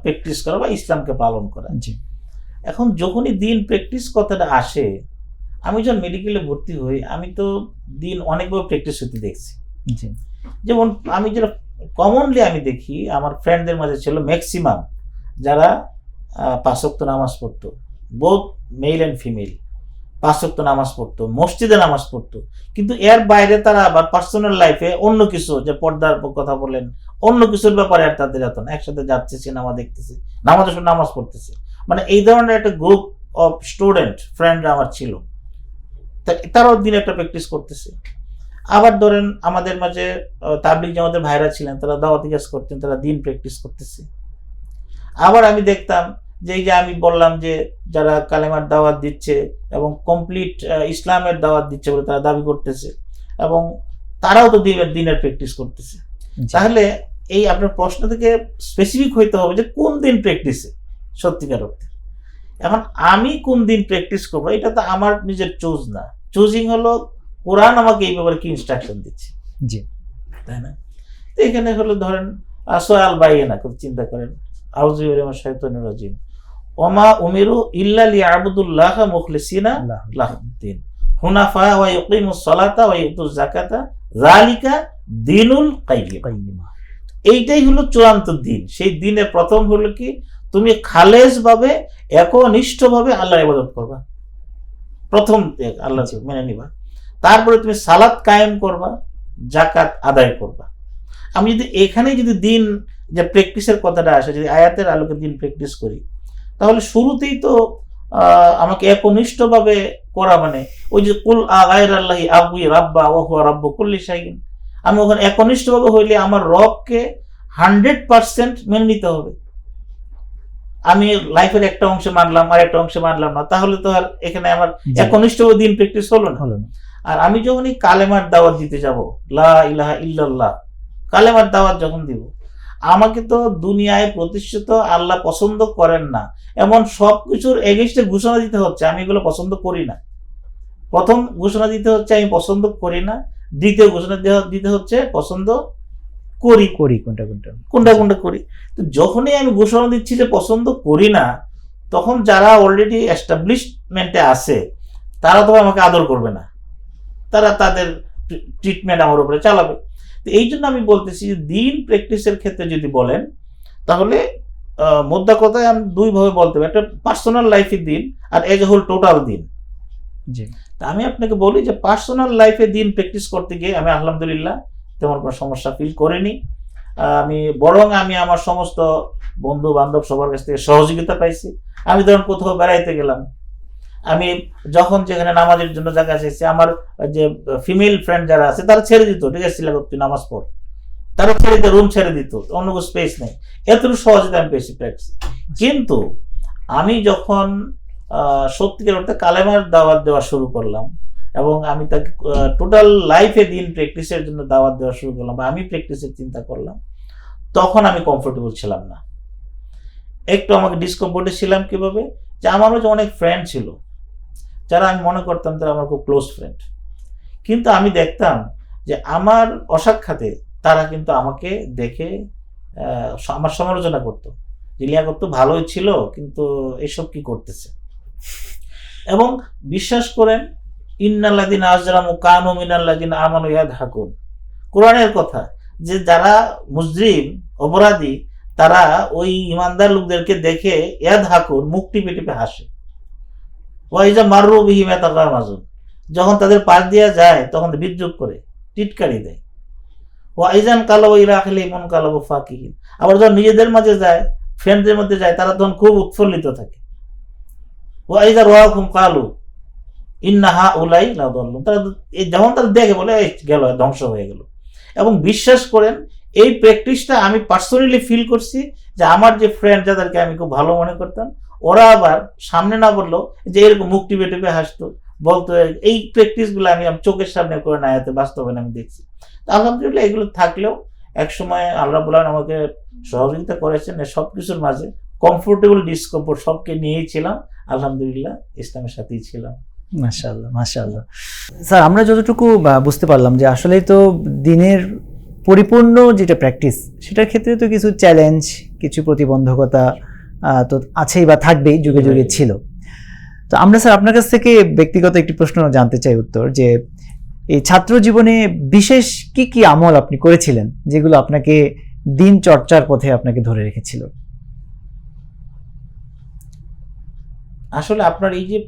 প্র্যাকটিস করা বা ইসলামকে পালন করা। এখন যখনই দিন প্র্যাকটিস কথাটা আসে, আমি যখন মেডিকেলে ভর্তি হই, আমি তো দিন অনেকভাবে প্র্যাকটিস হতে দেখছি। যেমন আমি যেটা কমনলি আমি দেখি আমার ফ্রেন্ডদের মাঝে ছিল ম্যাক্সিমাম যারা 5 ওয়াক্ত নামাজ পড়তো, বোথ মেল অ্যান্ড ফিমেল, 5 ওয়াক্ত নামাজ পড়তো, মসজিদে নামাজ পড়তো, কিন্তু এর বাইরে তারা আবার পার্সোনাল লাইফে অন্য কিছু, যে পর্দার কথা বলেন, অন্য কিছুর ব্যাপারে আর তাদের এত না। একসাথে যাচ্ছে, সিনেমা দেখতেছে, নামাজের সময় নামাজ পড়তেছে, মানে এই ধরনের একটা গ্রুপ অফ স্টুডেন্ট ফ্রেন্ডরা আমার ছিল। তারাও দিনে একটা প্র্যাকটিস করতেছে। আবার ধরেন আমাদের মাঝে তাবলিগ জামাতের ভাইরা ছিলেন, তারা দাওয়াতি কাজ করতেন, তারা দিন প্র্যাকটিস করতেছে। আবার আমি দেখতাম যে এই যে আমি বললাম যে যারা কালেমার দাওয়াত দিচ্ছে এবং কমপ্লিট ইসলামের দাওয়াত দিচ্ছে বলে তারা দাবি করতেছে, এবং তারাও তো দিনের প্র্যাকটিস করতেছে। তাহলে এই আপনার প্রশ্ন থেকে স্পেসিফিক হইতে হবে যে কোন দিন প্র্যাকটিসে সত্যিকার অর্থে। এখন আমি কোন দিন প্র্যাকটিস করবো এটা তো আমার নিজের চুজ না, চুজিং হলো কোরআন আমাকে এই ব্যাপারে কি ইনস্ট্রাকশন দিচ্ছে, জি, তাই না? তো এখানে হলো ধরেন সোয়াল বাইয়ে না খুব চিন্তা করেন, আউযু বিল্লাহি মিনাশ শাইতানির রাজিম, ওমা উমিরু ইল্লা লিয়াবুদুল্লাহ মুখলিসিনা লাহুদ্দিন হুনাফা ওয়া ইউকিমুস সালাতা ওয়া ইউতুজ যাকাতা যালিকা দীনুল কাইয়্যিম। এইটাই হলো চূড়ান্ত দিন। সেই দিনের প্রথম হলো কি, তুমি খালেজ ভাবে একনিষ্ঠভাবে আল্লাহর ইবাদত করবা, প্রথম আল্লাহ মেনে নিবা। তারপরে তুমি সালাত কায়েম করবা, যাকাত আদায় করবা। আমি যদি এখানে যদি দিন যে প্র্যাকটিসের কথাটা আসে, যদি আয়াতের আলোকে দিন প্র্যাকটিস করি, তাহলে শুরুতেই তো আমাকে একনিষ্ঠভাবে করা, মানে ওই যে কুল আগাইরাল্লাহি আবগি রাব্বা ওয়া হুয়া রাব্বু কুল্লি শাইইন, আমি ওখানে একনিষ্ঠভাবে হইলে আমার রবকে 100% মেনে নিতে হবে। আমি লাইফের একটা অংশে মানলাম আর একটা অংশে মানলাম না, তাহলে তো আর এখানে আমার একনিষ্ঠভাবে দিন প্র্যাকটিস হলো না। আর আমি যখন এই কালেমার দাওয়াত দিতে যাব, লা ইলাহা ইল্লাল্লাহ কালেমার দাওয়াত যখন দিব, আমাকে তো দুনিয়ায় প্রতিষ্ঠিত আল্লাহ পছন্দ করেন না এমন সবকিছুর এগেইনস্টে ঘোষণা দিতে হচ্ছে আমি এগুলো পছন্দ করি না। প্রথম ঘোষণা দিতে হচ্ছে আমি পছন্দ করি না, দ্বিতীয় ঘোষণা দিতে হচ্ছে পছন্দ করি। কোনটা করি। তো যখনই আমি ঘোষণা দিচ্ছি যে পছন্দ করি না, তখন যারা অলরেডি এস্টাবলিশমেন্টে আছে তারা তো আমাকে আদর করবে না, তারা তাদের ট্রিটমেন্ট আমার উপরে চালাবে। তো এই জন্য আমি বলতেছি দিন প্র্যাকটিসের ক্ষেত্রে যদি বলেন, তাহলে মোদ্দা কথায় আমি দুইভাবে বলতে পারি, একটা পার্সোনাল লাইফের দিন আর এজ এ হোল টোটাল দিন। তা আমি আপনাকে বলি যে পার্সোনাল লাইফে দিন প্র্যাকটিস করতে গিয়ে আমি আলহামদুলিল্লাহ তেমন কোনো সমস্যা ফিল করিনি। আমি আমার সমস্ত বন্ধু বান্ধব সবার কাছ থেকে সহযোগিতা পাইছি। আমি ধরুন কোথাও বেড়াইতে গেলাম, আমি যখন যেখানে নামাজের জন্য জায়গা চাইছি, আমার যে ফিমেল ফ্রেন্ড যারা আছে তারা ছেড়ে দিত, ঠিক আছে তুই নামাজ পড়, তারা ছেড়ে দিত, রুম ছেড়ে দিত, অন্য কোনো স্পেস নেই, এতটুকু সহজে আমি পেয়েছি প্র্যাকটিস। কিন্তু আমি যখন সত্যিকার অর্থে কালেমার দাওয়াত দেওয়া শুরু করলাম এবং আমি তাকে টোটাল লাইফে দিন প্র্যাকটিসের জন্য দাওয়াত দেওয়া শুরু করলাম বা আমি প্র্যাকটিসের চিন্তা করলাম, তখন আমি কমফোর্টেবল ছিলাম না। একটু আমাকে ডিসকমফোর্টে ছিলাম কিভাবে, যে আমার মাঝে অনেক ফ্রেন্ড ছিল যারা আমি মনে করতাম তারা আমার খুব ক্লোজ ফ্রেন্ড, কিন্তু আমি দেখতাম যে আমার অসাক্ষাতে তারা কিন্তু আমাকে দেখে আমার সমালোচনা করতো, যে লিয়াকত তো ভালোই ছিল কিন্তু এসব কি করতেছে। এবং বিশ্বাস করেন, ইন্নাল্লাযিনা আজরামু কানু মিনাল্লাযিনা আমানু ইয়াদহাকুন, কোরআনের কথা, যে যারা মুজরিম অপরাধী তারা ওই ইমানদার লোকদেরকে দেখে ইয়াদহাকুন মুখ টিপে টিপে হাসে। ওয়াইজা মাররু বিহিম ইয়াতাগামাজুন, যখন তাদের পাশ দিয়ে যায় তখন বিদ্রুপ করে টিটকারি দেয়। ওয়াইজান কালাবু ইলা আখিলিহিম মুনকালাবু ফাকিহিন, আবার যখন নিজেদের মাঝে যায়, ফ্রেন্ডদের মধ্যে যায়, তারা তখন খুব উৎফুল্লিত থাকে। ওয়াইজা রাআকুম কালু ইন্না হাউলাই লাদাল্লুন, তারা যখন তারা দেখে বলে এই গেল, ধ্বংস হয়ে গেল। এবং বিশ্বাস করেন এই প্র্যাকটিসটা আমি পার্সোনালি ফিল করছি, যে আমার যে ফ্রেন্ড যাদেরকে আমি খুব ভালো মনে করতাম, ওরা আবার সামনে না বললো যে এরকম মুখ টিপে টিপে হাসতো, বলতো। এই প্র্যাকটিসগুলো আমি চোখের সামনে করে না, এতে বাস্তবায়ন আমি দেখছি। আলহামদুলিল্লাহ এগুলো থাকলেও একসময় আল্লাহ রাব্বুল আলামিন আমাকে সহযোগিতা করেছেন। সবকিছুর মাঝে কমফোর্টেবল ডিসকমফোর্ট সবকে নিয়েই ছিলাম, আলহামদুলিল্লাহ ইসলামের সাথেই ছিলাম। মাশাআল্লাহ মাশাআল্লাহ। স্যার, আমরা যতটুকু বুঝতে পারলাম যে আসলে তো দিনের পরিপূর্ণ যেটা প্র্যাকটিস, সেটার ক্ষেত্রে তো কিছু চ্যালেঞ্জ, কিছু প্রতিবন্ধকতা তো আছেই বা থাকবেই, যুগে যুগে ছিল। তো আমরা স্যার আপনার কাছ থেকে ব্যক্তিগত একটি প্রশ্ন জানতে চাই উত্তর, যে এই ছাত্র জীবনে বিশেষ কি কি আমল আপনি করেছিলেন যেগুলো আপনাকে দিন চর্চার পথে আপনাকে ধরে রেখেছিল? আসলে আপনার এই যে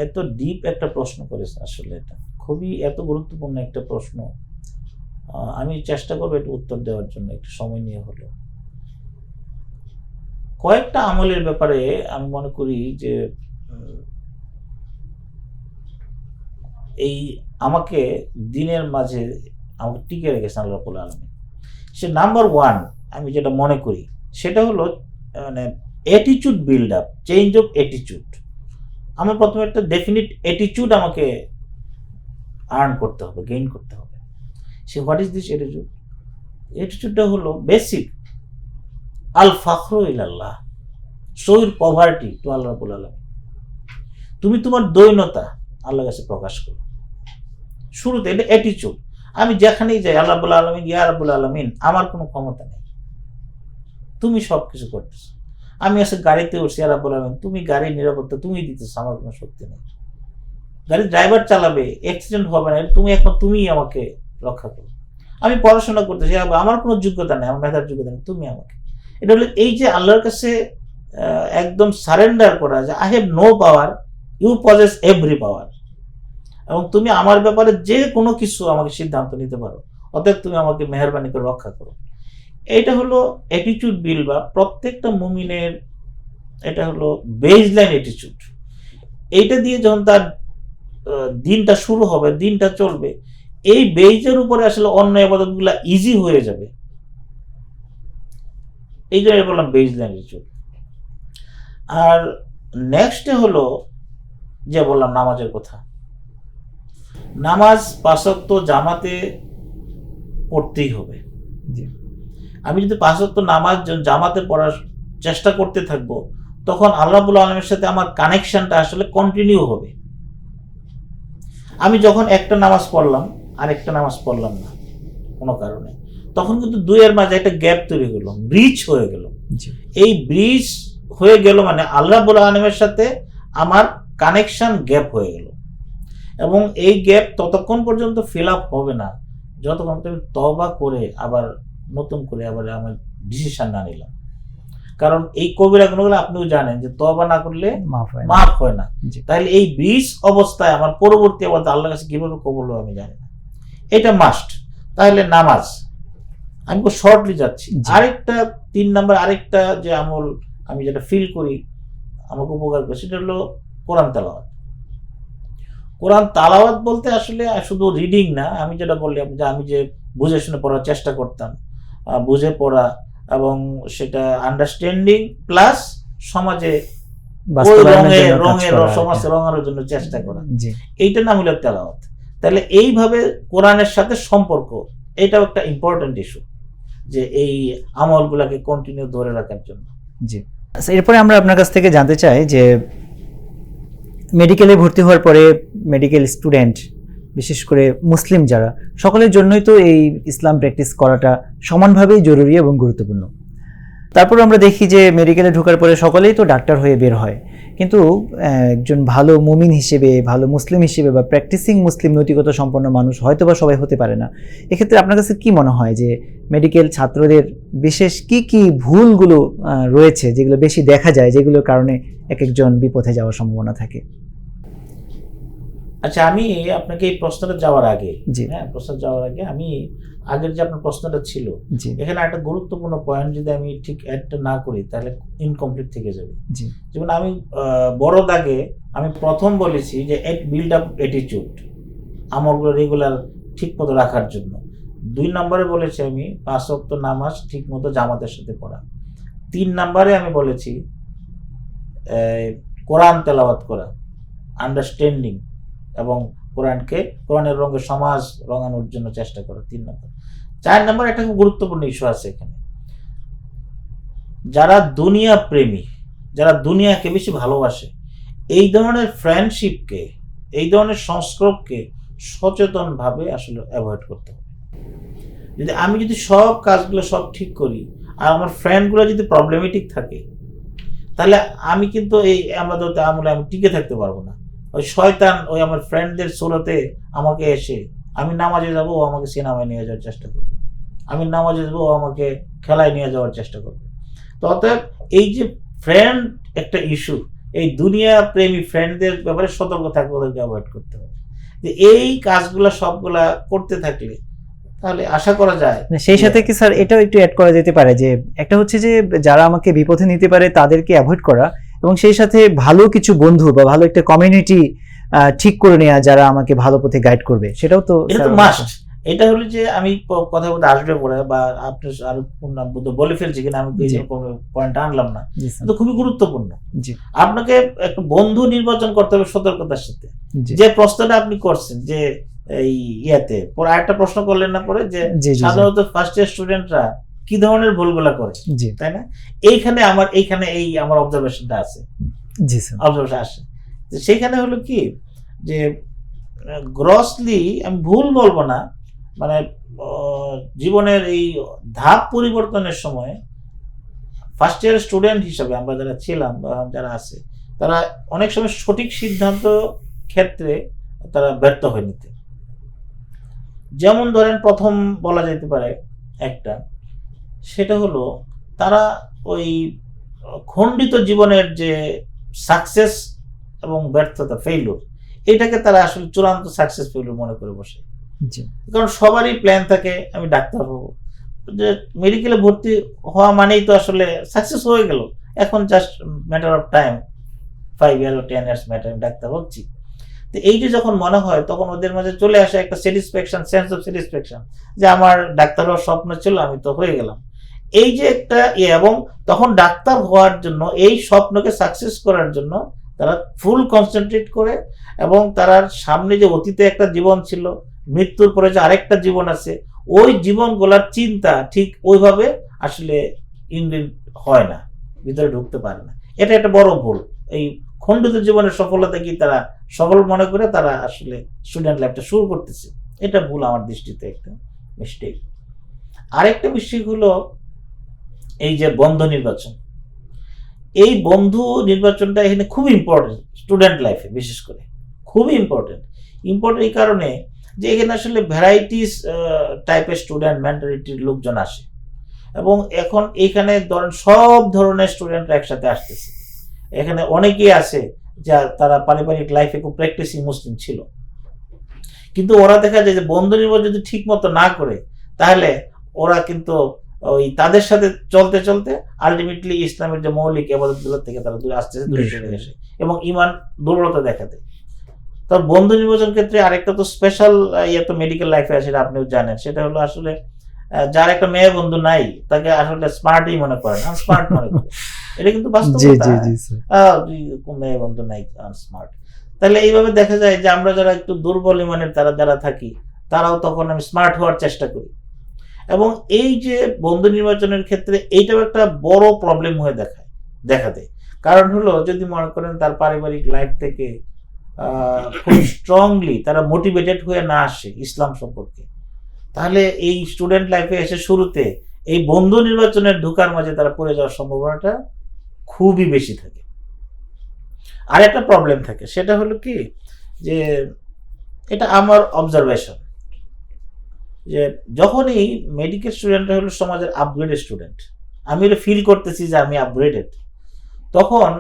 এত ডিপ একটা প্রশ্ন করেছেন, আসলে এটা খুবই এত গুরুত্বপূর্ণ একটা প্রশ্ন। আমি চেষ্টা করবো একটু উত্তর দেওয়ার জন্য, একটু সময় নিয়ে হলো। কয়েকটা আমলের ব্যাপারে আমি মনে করি যে এই আমাকে দিনের মাঝে আমাকে টিকে রেখেছেন আল্লাহ রাব্বুল আলামিন। সে নাম্বার ওয়ান আমি যেটা মনে করি সেটা হলো মানে attitude build up, change of attitude. আমার প্রথমে একটা ডেফিনিট অ্যাটিটিউড আমাকে আর্ন করতে হবে, গেইন করতে হবে। সে হোয়াট ইজ দিস অ্যাটিটিউড? অ্যাটিটিউডটা হলো বেসিক, আল ফাখরু ইলাল্লাহ, শো ইউর পভার্টি টু আল্লাহ রাব্বুল আলামিন। তুমি তোমার দৈন্যতা আল্লাহর কাছে প্রকাশ করো শুরুতে, এটা অ্যাটিটিউড। আমি যেখানেই যাই আল্লাহ রাব্বুল আলামিন, ইয়া রাব্বুল আলামিন, আমার কোনো ক্ষমতা নেই, তুমি সব কিছু করতেছো। আমি আজকে গাড়িতে উঠছি, ইয়া রাব্বুল আলামিন, তুমি গাড়ির নিরাপত্তা তুমি দিতেছো, আমার কোনো শক্তি নেই। গাড়ির ড্রাইভার চালাবে, অ্যাক্সিডেন্ট হবে না, তুমি এখন তুমিই আমাকে রক্ষা করো। আমি পড়াশোনা করতেছি, আমার কোনো যোগ্যতা নেই, আমার মেধার যোগ্যতা নেই, তুমি আমাকে। এটা হলো এই যে আল্লাহর কাছে একদম সারেন্ডার করা, যে I have no power, you possess every power, এবং তুমি আমার ব্যাপারে যে কোনো কিছু আমাকে সিদ্ধান্ত নিতে পারো, অতএব তুমি আমাকে মেহেরবানি করে রক্ষা করো। এইটা হলো অ্যাটিটিউড বিল, বা প্রত্যেকটা মুমিনের এটা হলো বেজলাইন অ্যাটিটিউড। এইটা দিয়ে যখন তার দিনটা শুরু হবে, দিনটা চলবে, এই বেজের উপরে আসলে অন্য ইবাদতগুলো ইজি হয়ে যাবে। এই জন্য বললাম বেজলাইন অ্যাটিটিউড। আর নেক্সটে হলো যে বললাম নামাজের কথা। নামাজ 5 ওয়াক্ত জামাতে পড়তেই হবে। আমি যদি 5 ওয়াক্ত নামাজ জামাতে পড়ার চেষ্টা করতে থাকবো, তখন আল্লাহ রাব্বুল আলামিনের সাথে আমার কানেকশনটা আসলে কন্টিনিউ হবে। আমি যখন একটা নামাজ পড়লাম আরেকটা নামাজ পড়লাম না কোনো কারণে, তখন কিন্তু দুইয়ের মাঝে একটা গ্যাপ তৈরি হলো, ব্রিজ হয়ে গেল। এই ব্রিজ হয়ে গেল মানে আল্লাহ রাব্বুল আলামিনের সাথে আমার কানেকশন গ্যাপ হয়ে গেল, এবং এই গ্যাপ ততক্ষণ পর্যন্ত ফিল আপ হবে না যতক্ষণ তুমি তওবা করে আবার নতুন করে আবার আমার ডিসিশন না নিলাম। কারণ এই কবিরা গুণগুলো আপনিও জানেন যে তওবা না করলে মাফ হয় না। তাহলে এই ব্রিজ অবস্থায় আমার পরবর্তী আবার আল্লাহর কাছে কিভাবে কবুল হবে আমি জানি না, এটা মাস্ট। তাহলে নামাজ আমি শর্টলি যাচ্ছি। আরেকটা 3 নাম্বার আরেকটা যে আমল আমি যেটা ফিল করি আমাকে উপকার করে, সেটা হলো কোরআন তেলাওয়াত। কোরআন তেলাওয়াত বলতে আসলে শুধু রিডিং না, আমি যেটা বললাম যে আমি যে বুঝে শুনে পড়ার চেষ্টা করতাম, বুঝে পড়া এবং সেটা আন্ডারস্ট্যান্ডিং প্লাস সমাজে সমাজে রঙানোর জন্য চেষ্টা করা, এইটা নাম হলো তেলাওয়াত। তাহলে এইভাবে কোরআনের সাথে সম্পর্ক, এটাও একটা ইম্পর্টেন্ট ইস্যু, যে এই আমলগুলোকে কন্টিনিউ ধরে রাখার জন্য। জি, এরপরে আমরা আপনার কাছ থেকে জানতে চাই যে মেডিকেলে ভর্তি হওয়ার পরে মেডিকেল স্টুডেন্ট, বিশেষ করে মুসলিম যারা, সকলের জন্যই তো এই ইসলাম প্র্যাকটিস করাটা সমানভাবেই জরুরি এবং গুরুত্বপূর্ণ। তারপর আমরা দেখি যে মেডিকেলে ঢোকার পরে সকলেই তো ডাক্তার হয়ে বের হয়, কিন্তু একজন ভালো মুমিন হিসেবে, ভালো মুসলিম হিসেবে বা প্র্যাকটিসিং মুসলিম নৈতিকতা সম্পন্ন মানুষ হয়তো বা সবাই হতে পারে না। এক্ষেত্রে আপনার কাছে কি মনে হয় যে মেডিকেল ছাত্রদের বিশেষ কি কি ভুলগুলো রয়েছে যেগুলো বেশি দেখা যায়, যেগুলোর কারণে এক একজন বিপথে যাওয়ার সম্ভাবনা থাকে? আচ্ছা, আমি আপনাকে এই প্রশ্নটা যাওয়ার আগে, প্রশ্ন যাওয়ার আগে আমি আগের যে আপনার প্রশ্নটা ছিল, এখানে একটা গুরুত্বপূর্ণ পয়েন্ট যদি আমি ঠিক অ্যাডটা না করি তাহলে ইনকমপ্লিট থেকে যাবে। যেমন আমি বড় দাগে আমি প্রথম বলেছি যে বিল্ড আপ অ্যাটিটিউড, আমলগুলো রেগুলার ঠিক মতো রাখার জন্য। 2 নম্বরে বলেছি আমি 5 ওয়াক্ত নামাজ ঠিক মতো জামাতের সাথে পড়া। 3 নম্বরে আমি বলেছি কোরআন তেলাওয়াত করা, আন্ডারস্ট্যান্ডিং এবং কোরআনের রঙে সমাজ রঙানোর জন্য চেষ্টা করা, 3 নম্বর। 4 নম্বর একটা খুব গুরুত্বপূর্ণ ইস্যু আছে এখানে, যারা দুনিয়া প্রেমী, যারা দুনিয়াকে বেশি ভালোবাসে, এই ধরনের ফ্রেন্ডশিপকে, এই ধরনের সংস্রবকে সচেতনভাবে আসলে অ্যাভয়েড করতে হবে। আমি যদি সব কাজগুলো সব ঠিক করি আর আমার ফ্রেন্ডগুলো যদি প্রবলেমেটিক থাকে, তাহলে আমি কিন্তু এই আমাদের আমলে আমি টিকে থাকতে পারবো না। ওই শয়তান ওই আমার ফ্রেন্ডদের সুরতে আমাকে এসে, আমি নামাজে যাবো ও আমাকে সিনেমায় নিয়ে যাওয়ার চেষ্টা করবে, আমি নামাজে যাবো ও আমাকে খেলায় নিয়ে যাওয়ার চেষ্টা করবে। তো অতএব এই যে ফ্রেন্ড একটা ইস্যু, এই দুনিয়া প্রেমী ফ্রেন্ডদের ব্যাপারে সতর্ক থাকবে, ওদেরকে অ্যাভয়েড করতে হবে। যে এই কাজগুলা সবগুলা করতে থাকলে তাহলে আশা করা যায়। সেই সাথে কি স্যার এটাও একটু অ্যাড করা যেতে পারে যে একটা হচ্ছে যে যারা আমাকে বিপথে নিতে পারে তাদেরকে অ্যাভয়েড করা, এবং সেই সাথে ভালো কিছু বন্ধু বা ভালো একটা কমিউনিটি ঠিক করে নেওয়া যারা আমাকে ভালো পথে গাইড করবে, সেটাও তো এটা তো মাস্ট। এটা হলো যে আমি কথা বলতে আসবে পরে বা আপনি আরো বলে ফেলছি কিনা আমি কোনো পয়েন্ট আনলাম না, কিন্তু খুবই গুরুত্বপূর্ণ। আপনাকে একটা বন্ধু নির্বাচন করতে হবে সতর্কতার সাথে। যে প্রশ্নটা আপনি করছেন যে এই ইয়াতে পরে আরেকটা প্রশ্ন করলেন না পরে যে সাধারণত ফার্স্ট ইয়ার স্টুডেন্টরা কি ধরনের ভুলগুলা করে, তাই না? এইখানে আমার অবজারভেশনটা আছে, অবজারভেশন আসে। সেখানে হলো কি যে গ্রসলি আমি ভুল বলবো না, মানে জীবনের এই ধাপ পরিবর্তনের সময় ফার্স্ট ইয়ার স্টুডেন্ট হিসেবে আমরা যারা ছিলাম বা যারা আছে তারা অনেক সময় সঠিক সিদ্ধান্ত ক্ষেত্রে তারা ব্যর্থ হয়ে নিতে। যেমন ধরেন প্রথম বলা যেতে পারে একটা, সেটা হলো তারা ওই খণ্ডিত জীবনের যে সাকসেস এবং ব্যর্থতা, ফেইলুর, এটাকে তারা আসলে চূড়ান্ত সাকসেস ফেইলুর মনে করে বসে। কারণ সবারই প্ল্যান থাকে আমি ডাক্তার হব, যে মেডিকেলে ভর্তি হওয়া মানেই তো আসলে সাকসেস হয়ে গেল, এখন just matter of time, 5 year ও 10 ইয়ার্স ম্যাটার, আমি ডাক্তার হচ্ছি। তো এইটা যখন মনে হয় তখন ওদের মাঝে চলে আসে একটা স্যাটিসফ্যাকশন, সেন্স অফ স্যাটিসফ্যাকশন, যে আমার ডাক্তার হওয়ার স্বপ্ন ছিল, আমি তো হয়ে গেলাম। এই যে একটা এবং তখন ডাক্তার হওয়ার জন্য এই স্বপ্নকে সাকসেস করার জন্য তারা ফুল কনসেন্ট্রেট করে, এবং তার সামনে যে অতীতে একটা জীবন ছিল, মৃত্যুর পরে যে আরেকটা জীবন আছে, ওই জীবনগুলোর চিন্তা ঠিক ওইভাবে আসলে ইনবিল্ট হয় না, ভিতরে ঢুকতে পারে না। এটা একটা বড় ভুল। এই খণ্ডিত জীবনের সফলতা কি তারা সফল মনে করে তারা আসলে স্টুডেন্ট লাইফটা শুরু করতেছে, এটা ভুল আমার দৃষ্টিতে একটা মিস্টেক। আরেকটা মিস্টেক হলো এই যে বন্ধু নির্বাচন। এই বন্ধু নির্বাচনটা এখানে খুব ইম্পর্টেন্ট স্টুডেন্ট লাইফে, বিশেষ করে খুবই ইম্পর্টেন্ট এই কারণে যে এখানে আসলে ভ্যারাইটিস টাইপের স্টুডেন্ট মেন্টালিটির লোকজন আসে, এবং এখন এইখানে ধরেন সব ধরনের স্টুডেন্টরা একসাথে আসতেছে। এখানে অনেকেই আছে যা তারা পারিবারিক লাইফে খুব প্র্যাকটিসিং মুসলিম ছিল, কিন্তু ওরা দেখা যায় যে বন্ধু নির্বাচন যদি ঠিক মতো না করে তাহলে ওরা কিন্তু ওই তাদের সাথে চলতে চলতে আলটিমেটলি ইসলামের যে মৌলিক ইবাদতগুলো থেকে তারা দূরে আসতেছে, দূরে চলে গেছে, এবং ঈমান দুর্বলতা দেখাতে। তার বন্ধু নির্বাচন ক্ষেত্রে আরেকটা তো স্পেশাল ইয়ে তো মেডিকেল লাইফে আছে, আপনিও জানেন, সেটা হলো আসলে যার একটা মেয়ে বন্ধু নাই তাকে আসলে স্মার্টই মনে করেন, স্মার্ট মনে করেন। এটা কিন্তু বাস্তবতা, মেয়ে বন্ধু নাই, স্মার্ট। তাহলে এইভাবে দেখা যায় যে আমরা যারা একটু দুর্বল ইমানের তারা যারা থাকি তারাও তখন আমি স্মার্ট হওয়ার চেষ্টা করি, এবং এই যে বন্ধু নির্বাচনের ক্ষেত্রে এইটাও একটা বড় প্রবলেম হয়ে দেখা দেয়। কারণ হলো যদি মনে করেন তার পারিবারিক লাইফ থেকে খুব স্ট্রংলি তারা মোটিভেটেড হয়ে না আসে ইসলাম সম্পর্কে, তাহলে এই স্টুডেন্ট লাইফে এসে শুরুতে এই বন্ধু নির্বাচনের ঢোকার মাঝে তারা পড়ে যাওয়ার সম্ভাবনাটা খুবই বেশি থাকে। আর একটা প্রবলেম থাকে, সেটা হলো কি যে এটা আমার অবজারভেশন, যে যখনই মেডিকেল স্টুডেন্টরা হলো সমাজের আপগ্রেডেড স্টুডেন্ট, আমি এটা ফিল করতেছি যে আমি আপগ্রেডেড, তখন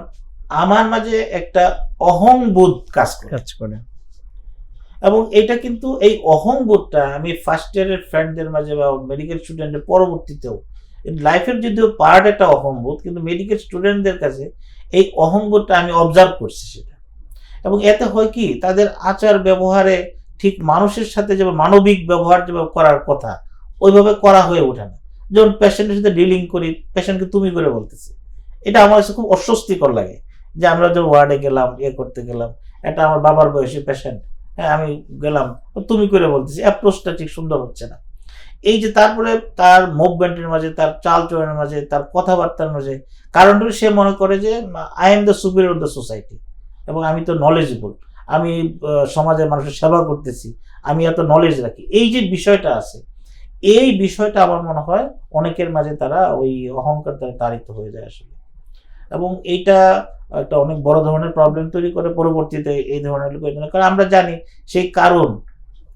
আমার মাঝে একটা অহংবোধ কাজ করে। এবং এটা কিন্তু এই অহংবোধটা আমি ফার্স্ট ইয়ারের ফ্রেন্ডদের মাঝে বা মেডিকেল স্টুডেন্টের পরবর্তীতেও লাইফের যদিও পার্ট একটা অহংবোধ, কিন্তু মেডিকেল স্টুডেন্টদের কাছে এই অহংবোধটা আমি অবজার্ভ করছি সেটা। এবং এতে হয় কি তাদের আচার ব্যবহারে ঠিক মানুষের সাথে যেভাবে মানবিক ব্যবহার যেভাবে করার কথা ওইভাবে করা হয়ে ওঠে না। যেমন পেশেন্টের সাথে ডিলিং করি, পেশেন্টকে তুমি করে বলতেছে, এটা আমার কাছে খুব অস্বস্তিকর লাগে। যে আমরা যখন ওয়ার্ডে গেলাম, করতে গেলাম, এটা আমার বাবার বয়সী পেশেন্ট, হ্যাঁ আমি গেলাম, তুমি করে বলতেছি, অ্যাপ্রোচটা ঠিক সুন্দর হচ্ছে না। এই যে তারপরে তার মুভমেন্টের মাঝে, তার চাল চলনের মাঝে, তার কথাবার্তার মাঝে, কারণটা সে মনে করে যে I am the superior of the society, এবং আমি তো নলেজেবল, আমি সমাজের মানুষের সেবা করতেছি, আমি এত নলেজ রাখি। এই যে বিষয়টা আছে, এই বিষয়টা আমার মনে হয় অনেকের মাঝে তারা ওই অহংকার দ্বারা তাড়িত হয়ে যায় আসলে, এবং এইটা একটা অনেক বড় ধরনের প্রবলেম তৈরি করে পরবর্তীতে এই ধরনের লোকের জন্য। কারণ আমরা জানি সেই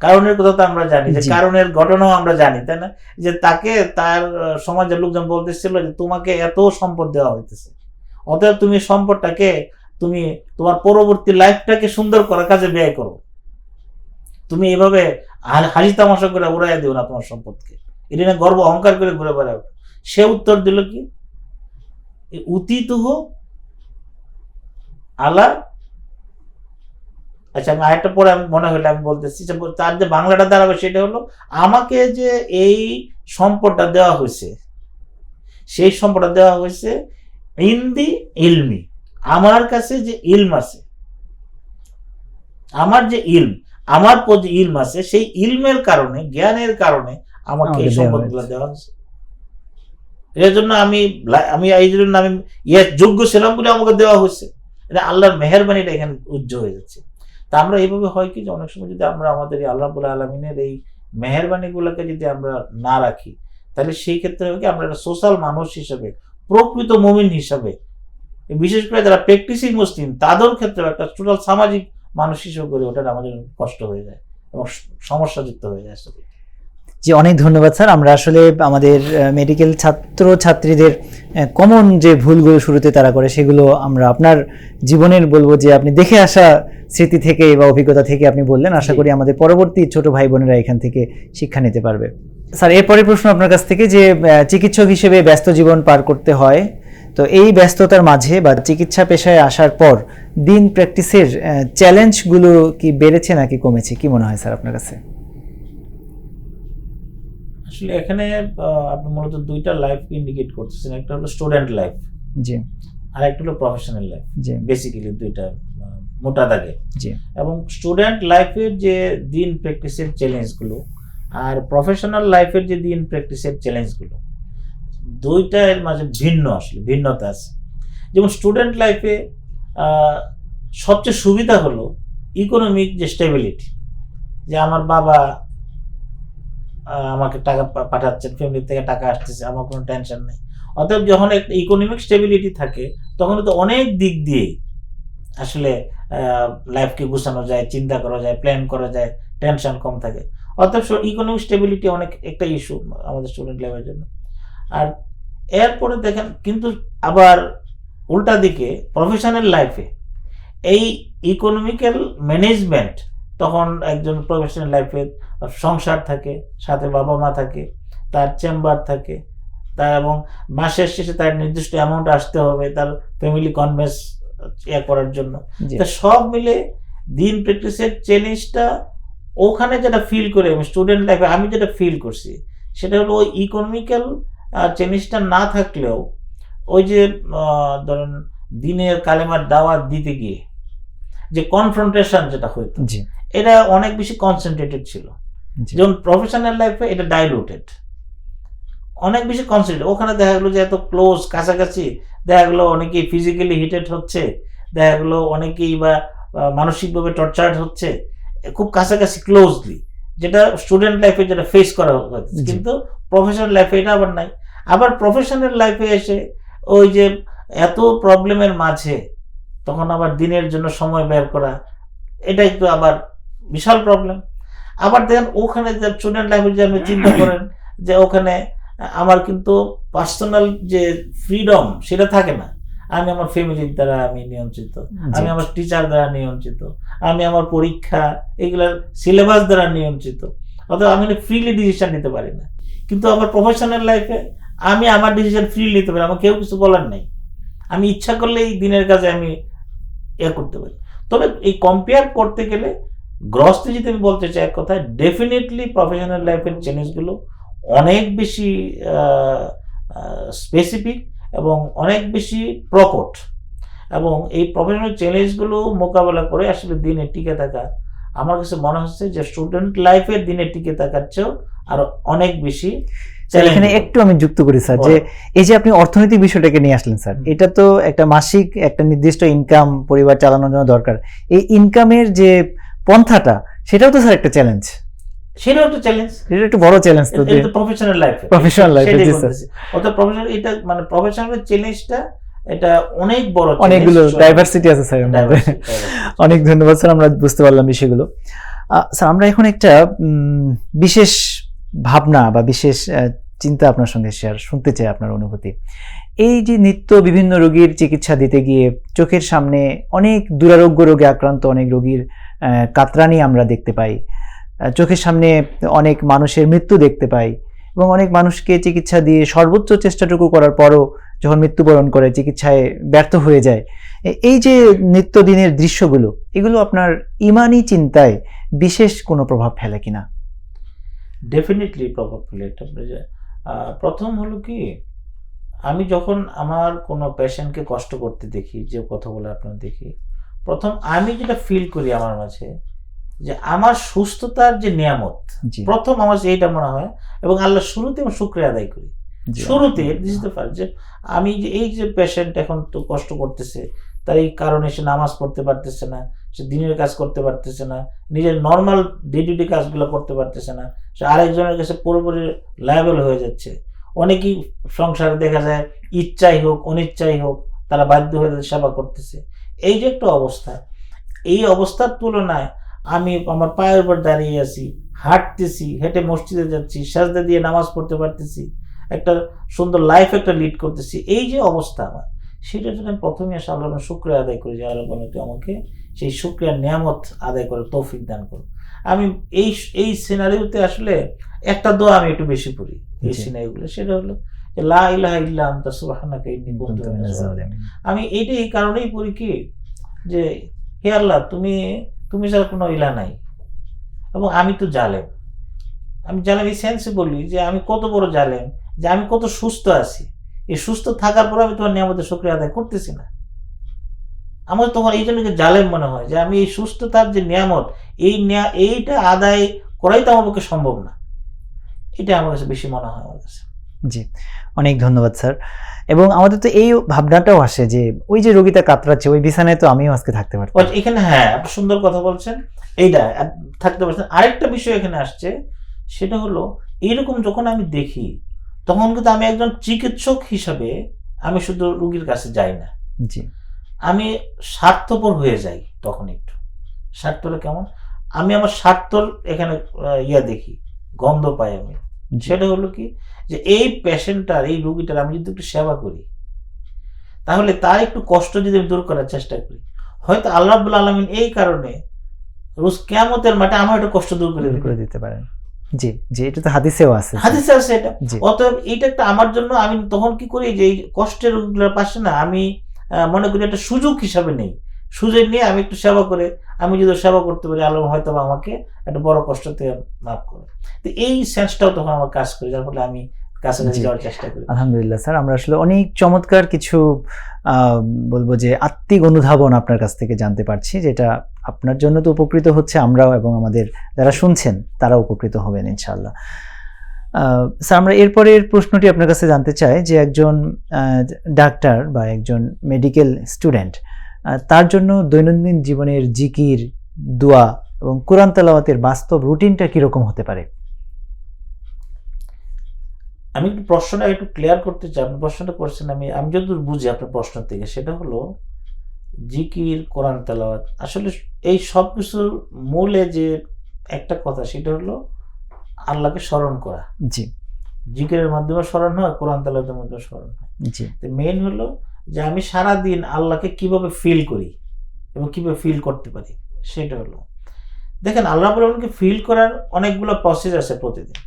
কারণের কথা তো আমরা জানি, যে কারণের ঘটনাও আমরা জানি, তাই না? যে তাকে তার সমাজের লোকজন বলতেছিল যে তোমাকে এত সম্পদ দেওয়া হইতেছে, অতএব তুমি সম্পদটাকে তুমি তোমার পরবর্তী লাইফটাকে সুন্দর করার কাজে ব্যয় করো, তুমি এইভাবে হাসি তামাশা করে উড়াইয়া দিও না তোমার সম্পদকে, এটা নিয়ে গর্ব অহংকার করে ঘুরে বেড়াও। সে উত্তর দিল কি, উতিতুহ আলা আচ্ছা আমি আরেকটা পরে আমি মনে হলে আমি বলতেছি, তার যে বাংলাটা দাঁড়াবে সেটা হলো, আমাকে যে এই সম্পদটা দেওয়া হয়েছে, সেই সম্পদটা দেওয়া হয়েছে ইন্দি ইলমি, আমার কাছে যে ইলম আছে, আমার যে ইলম, আমার যে ইলম আছে, সেই ইলমের কারণে, জ্ঞানের কারণে আমাকে এই সম্পদগুলো দেওয়া হয়েছে। এর জন্য আমি এই জন্য আমি যোগ্য ছিলাম বলে আমাকে দেওয়া হয়েছে। এটা আল্লাহর মেহেরবানিটা এখানে উজ্জ্বল হয়ে যাচ্ছে। তা আমরা এইভাবে হয় কি যে অনেক সময় যদি আমরা আমাদের এই আল্লাহ রাব্বুল আলামিনের এই মেহেরবানি গুলোকে যদি আমরা না রাখি, তাহলে সেই ক্ষেত্রে হবে কি আমরা একটা সোশ্যাল মানুষ হিসেবে, প্রকৃত মুমিন হিসাবে, বিশেষ করে যারা প্র্যাকটিসিং মুসলিম তাদের ক্ষেত্রে একটা টোটাল সামাজিক মানুষ হিসেবে করে ওটা আমাদের কষ্ট হয়ে যায় এবং সমস্যাযুক্ত হয়ে যায়। জি, অনেক ধন্যবাদ স্যার। আমরা আসলে আমাদের মেডিকেল ছাত্র ছাত্রীদের কমন যে ভুলগুলো শুরুতে তারা করে, সেগুলো আমরা আপনার জীবনের বলবো যে আপনি দেখে আসা স্মৃতি থেকে বা অভিজ্ঞতা থেকে আপনি বললেন। আশা করি আমাদের পরবর্তী ছোট ভাই বোনেরা এখান থেকে শিক্ষা নিতে পারবে। স্যার, এরপরের প্রশ্ন আপনার কাছ থেকে, যে চিকিৎসক হিসেবে ব্যস্ত জীবন পার করতে হয়, তো এই ব্যস্ততার মাঝে বা চিকিৎসা পেশায় আসার পর দিন প্র্যাকটিসের চ্যালেঞ্জগুলো কি বেড়েছে নাকি কমেছে, কি মনে হয় স্যার আপনার কাছে? আসলে এখানে আপনি মূলত দুইটা লাইফ ইন্ডিকেট করতেছেন, একটা হলো স্টুডেন্ট লাইফ, জি, আর একটা হলো প্রফেশনাল লাইফ। জি, বেসিক্যালি দুইটা মোটা দাগে। জি, এবং স্টুডেন্ট লাইফের যে দিন প্র্যাকটিসের চ্যালেঞ্জগুলো আর প্রফেশনাল লাইফের যে দিন প্র্যাকটিসের চ্যালেঞ্জগুলো, দুইটার মাঝে ভিন্নতা আছে। যেমন স্টুডেন্ট লাইফে সবচেয়ে সুবিধা হলো ইকোনমিক যে স্টেবিলিটি, যে আমার বাবা আমাকে টাকা পাঠাচ্ছেন, ফ্যামিলি থেকে টাকা আসতেছে, আমার কোনো টেনশন নেই। অতএব যখন একটা ইকোনমিক স্টেবিলিটি থাকে, তখন তো অনেক দিক দিয়ে আসলে লাইফকে গুছানো যায়, চিন্তা করা যায়, প্ল্যান করা যায়, টেনশন কম থাকে। অতএব ইকোনমিক স্টেবিলিটি অনেক একটা ইস্যু আমাদের স্টুডেন্ট লাইফের জন্য। আর এরপরে দেখেন, কিন্তু আবার উল্টা দিকে প্রফেশনাল লাইফে এই ইকোনমিক্যাল ম্যানেজমেন্ট, তখন একজন প্রফেশনাল লাইফে সংসার থাকে, সাথে বাবা মা থাকে, তার চেম্বার থাকে, তার এবং মাসের শেষে তার নির্দিষ্ট অ্যামাউন্ট আসতে হবে তার ফ্যামিলি কনভেন্স করার জন্য। তা সব মিলে দিন প্র্যাকটিসের চ্যালেঞ্জটা ওখানে যেটা ফিল করে, স্টুডেন্ট লাইফে আমি যেটা ফিল করছি, সেটা হলো ওই ইকোনমিক্যাল চ্যালেঞ্জটা না থাকলেও ওই যে ধরেন দিনের কালেমার দাওয়াত দিতে গিয়ে যে কনফ্রন্টেশন যেটা হইতো, এটা অনেক বেশি কনসেন্ট্রেটেড ছিল। যেমন প্রফেশনাল লাইফে এটা ডাইলুটেড, অনেক বেশি কনসেন্ট্রেটেড। ওখানে দেখা গেলো যে এত ক্লোজ, কাছাকাছি, দেখা গেলো অনেকেই ফিজিক্যালি হিটেড হচ্ছে, দেখা গেলো অনেকেই বা মানসিকভাবে টর্চার্ড হচ্ছে, খুব কাছাকাছি ক্লোজলি, যেটা স্টুডেন্ট লাইফে যেটা ফেস করা হচ্ছে। কিন্তু প্রফেশনাল লাইফে এটা আবার নাই। আবার প্রফেশনাল লাইফে এসে ওই যে এত প্রবলেমের মাঝে তখন আবার দিনের জন্য সময় বের করা, এটা একটু আবার বিশাল প্রবলেম। আবার দেখেন ওখানে যে স্টুডেন্ট লাইফে যে আপনি চিন্তা করেন যে ওখানে আমার কিন্তু পার্সোনাল যে ফ্রিডম সেটা থাকে না। আমি আমার ফ্যামিলির দ্বারা আমি নিয়ন্ত্রিত, আমি আমার টিচার দ্বারা নিয়ন্ত্রিত, আমি আমার পরীক্ষা এগুলার সিলেবাস দ্বারা নিয়ন্ত্রিত, অথবা আমি ফ্রিলি ডিসিশন নিতে পারি না। কিন্তু আমার প্রফেশনাল লাইফে আমি আমার ডিসিশন ফ্রিলি নিতে পারি, আমার কেউ কিছু বলার নেই, আমি ইচ্ছা করলেই দিনের কাজে আমি করতে পারি। তবে এই কম্পেয়ার করতে গেলে গ্রসলি যদি আমি বলতে চাই এক কথায়, ডেফিনেটলি প্রফেশনাল লাইফের চ্যালেঞ্জগুলো অনেক বেশি স্পেসিফিক এবং অনেক বেশি প্রকট। এবং এই প্রফেশনাল চ্যালেঞ্জগুলো মোকাবেলা করে আসলে দিনে টিকে থাকা, আমার কাছে মনে হচ্ছে যে স্টুডেন্ট লাইফের দিনে টিকে থাকার চেয়েও আরো অনেক বেশি। এখানে একটু আমি যুক্ত করি স্যার, যে এই যে আপনি অর্থনৈতিক বিষয়টাকে নিয়ে আসলেন স্যার, এটা তো একটা মাসিক একটা নির্দিষ্ট ইনকাম পরিবার চালানোর জন্য দরকার। এই ইনকামের যে পন্থাটা, সেটাও তো স্যার একটা চ্যালেঞ্জ। সেটাও একটা চ্যালেঞ্জ, এটা একটু বড় চ্যালেঞ্জ তো প্রফেশনাল লাইফে। অর্থাৎ প্রফেশনাল, এটা মানে প্রফেশনাল চ্যালেঞ্জটা এটা অনেক বড়, অনেকগুলো ডাইভার্সিটি আছে স্যার। অনেক ধন্যবাদ স্যার, আমরা বুঝতে পারলাম বিষয়গুলো। স্যার, আমরা এখন একটা বিশেষ ভাবনা বা বিশেষ চিন্তা আপনার সঙ্গে শুনতে চাই আপনার অনুভূতি। এই যে নিত্য বিভিন্ন রোগীর চিকিৎসা দিতে গিয়ে চোখের সামনে অনেক দুরারোগ্য রোগে আক্রান্ত অনেক রোগীর কাতরানি আমরা দেখতে পাই, চোখের সামনে অনেক মানুষের মৃত্যু দেখতে পাই, এবং অনেক মানুষকে চিকিৎসা দিয়ে সর্বোচ্চ চেষ্টাটুকু করার পরও যখন মৃত্যুবরণ করে, চিকিৎসায় ব্যর্থ হয়ে যায়, এই যে নিত্যদিনের দৃশ্যগুলো, এগুলো আপনার ইমানি চিন্তায় বিশেষ কোনো প্রভাব ফেলে কিনা? ডেফিনেটলি প্রভাব ফেলে। এটা প্রথম হলো কি, আমি যখন আমার কোনো পেশেন্টকে কষ্ট করতে দেখি, যে কথা বলে আপনার দেখি, প্রথম আমি যেটা ফিল করি আমার মাঝে, যে আমার সুস্থতার যে নিয়ামত, প্রথম আমার এইটা মনে হয়, এবং আল্লাহ শুরুতে আমি শুকরিয়া আদায় করি। শুরুতে বুঝতে পারি যে আমি যে এই যে পেশেন্ট এখন তো কষ্ট করতেছে, তার এই কারণে সে নামাজ পড়তে পারতেছে না, সে দিনের কাজ করতে পারতেছে না, নিজের নর্মাল ডে টু ডে কাজগুলো করতে পারতেছে না, সে আরেকজনের কাছে পুরোপুরি লায়াবল হয়ে যাচ্ছে। অনেকেই সংসারে দেখা যায় ইচ্ছাই হোক অনিচ্ছাই হোক তারা বাধ্য হয়ে সেবা করতেছে। এই যে একটা অবস্থা, এই অবস্থার তুলনায় আমি আমার পায়ের উপর দাঁড়িয়ে আছি, হাঁটতেছি, হেঁটে মসজিদে যাচ্ছি, সাজদা দিয়ে নামাজ পড়তে পারতেছি, একটা সুন্দর লাইফ একটা লিড করতেছি, এই যে অবস্থা আমার, সেটার জন্য প্রথমে আসে আল্লাহ শুকরিয়া আদায় করি যে আল্লাহ তুই আমাকে সেই শুকরিয়ার নিয়ামত আদায় করে তৌফিক দান করো। আমি এই সিনারিওতে আসলে একটা দোয়া আমি একটু বেশি পড়ি এই সিনারিওগুলো, সেটা হলো লা ইলাহা ইল্লা আনতা সুবহানাকা ইন্নী কুনতু মিনাজ জালিমিন। আমি এইটা এই কারণেই পড়ি কি, যে হে আল্লাহ তুমি ছাড়া কোনো ইলাহ নাই, এবং আমি তো জালেম। আমি জালেম এই সেন্সে বলি যে আমি কত বড় জালেম, যে আমি কত সুস্থ আছি, এই সুস্থ থাকার পর আমি তোমার নিয়ামতের শুকরিয়া আদায় করতেছি না। আমার তখন এই জন্য জালেম মনে হয় যে আমি এই সুস্থতার যে নিয়ামত, এইটা আদায় করাই তো আমার পক্ষে সম্ভব না। এটা আমার কাছে বেশি মনে হয় আমার কাছে। জি, অনেক ধন্যবাদ স্যার। এবং আমাদের তো এই ভাবনাটাও আসে যে ওই যে রোগীটা কাতরাচ্ছে, ওই বিছানায় তো আমিও আজকে থাকতে পারতাম। এখানে হ্যাঁ, আপনি সুন্দর কথা বলছেন, এইটা থাকতে পারছেন। আরেকটা বিষয় এখানে আসছে, সেটা হলো এইরকম যখন আমি দেখি, তখন কিন্তু আমি একজন চিকিৎসক হিসাবে আমি শুধু রোগীর কাছে যাই না, জি, আমি স্বার্থপর হয়ে যাই। তখন একটু স্বার্থটা কেমন, আমি আমার স্বার্থর এখানে দেখি, গন্ধ পাই আমি। সেটা হলো কি, যে এই পেশেন্টটার, এই রোগীটার আমি যদি একটু সেবা করি, তাহলে তার একটু কষ্ট যদি আমি দূর করার চেষ্টা করি, হয়তো আল্লাহ রাব্বুল আলামিন এই কারণে রোজ কিয়ামতের মাঠে আমার একটু কষ্ট দূর করে দিতে পারেন। জি জি, এটা তো হাদিসেও আছে, হাদিসে আছে এটা। অতএব এইটা একটা আমার জন্য, আমি তখন কি করি, যে এই কষ্টের রোগীগুলোর পাশে না আমি মনে করি একটা সুযোগ হিসাবে নেই, সুযোগ নিয়ে আমি একটু সেবা করে, আমি যদি সেবা করতে পারি, আল্লাহ হয়তো আমাকে একটা বড় কষ্ট থেকে মাফ করে। তো এই সেন্সটাও তখন আমার কাজ করে, যার ফলে আমি কাছাকাছি যাওয়ার চেষ্টা করি। আলহামদুলিল্লাহ স্যার, আমরা আসলে অনেক চমৎকার কিছু বলবো যে আত্মিক অনুধাবন আপনার কাছ থেকে জানতে পারছি, যেটা আপনার জন্য তো উপকৃত হচ্ছে আমরাও, এবং আমাদের যারা শুনছেন তারা উপকৃত হবেন ইনশাআল্লাহ। স্যার, আমরা এরপরের প্রশ্নটি আপনার কাছে জানতে চাই যে একজন ডাক্তার বা একজন মেডিকেল স্টুডেন্ট, তার জন্য দৈনন্দিন জীবনের জিকির, দোয়া এবং কোরআন তেলাওয়াতের বাস্তব রুটিনটা কিরকম হতে পারে? আমি একটু প্রশ্নটা একটু ক্লিয়ার করতে চাই। আপনি প্রশ্নটা করছেন, আমি যতদূর বুঝি আপনার প্রশ্ন থেকে, সেটা হলো জিকির, কোরআন তেলাওয়াত, আসলে এই সব কিছুর মূলে যে একটা কথা, সেটা হলো আল্লাহকে স্মরণ করা। জি, জিকিরের মাধ্যমে স্মরণ হয়, কোরআন তেলাওয়াতের মাধ্যমে স্মরণ হয়। জি, তো মেইন হলো যে আমি সারাদিন আল্লাহকে কিভাবে ফিল করি এবং কিভাবে ফিল করতে পারি, সেটা হলো, দেখেন আল্লাহ রাব্বুল ফিল করার অনেকগুলো প্রসেস আছে প্রতিদিন।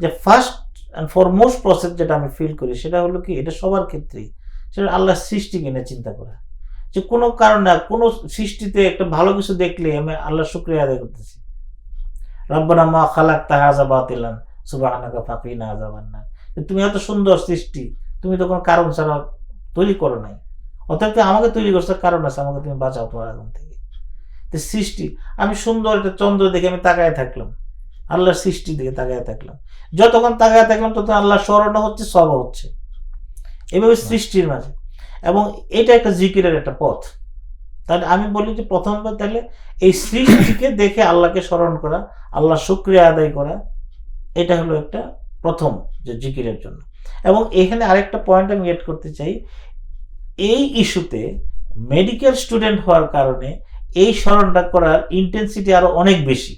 যে ফার্স্ট অ্যান্ড ফরমোস্ট প্রসেস যেটা আমি ফিল করি, সেটা হলো কি, এটা সবার ক্ষেত্রেই, সেটা আল্লাহর সৃষ্টি কিনে চিন্তা করা, যে কোনো কারণে কোনো সৃষ্টিতে একটা ভালো কিছু দেখলে আমি আল্লাহর শুকরিয়া আদায় করতেছি। রব্বানা মা খালাকতা হাযা বাতিলান সুবহানাকা ফাকিনা আযাবান্নার। তুমি এত সুন্দর সৃষ্টি, তুমি তো কোনো কারণ ছাড়া তৈরি করো নাই, অর্থাৎ আমাকে তৈরি করছো, কারণ আছে, আমাকে তুমি বাঁচাও তোমার আগুন থেকে। তো সৃষ্টি, আমি সুন্দর একটা চন্দ্র দেখে আমি তাকায় থাকলাম, আল্লাহর সৃষ্টি দিকে তাকায় থাকলাম, যতক্ষণ তাকায় থাকলাম তত আল্লাহ স্মরণ হচ্ছে, সব হচ্ছে, এভাবে সৃষ্টির মাঝে। এবং এটা একটা জিকিরের একটা পথ। তাহলে আমি বলি যে প্রথমবার তাহলে এই সৃষ্টিকে দেখে আল্লাহকে স্মরণ করা, আল্লাহ শুকরিয়া আদায় করা, এটা হলো একটা প্রথম যে জিকিরের জন্য। এবং এখানে আরেকটা পয়েন্ট আমি এড করতে চাই, এই ইস্যুতে মেডিকেল স্টুডেন্ট হওয়ার কারণে এই স্মরণটা করার ইন্টেন্সিটি আরো অনেক বেশি।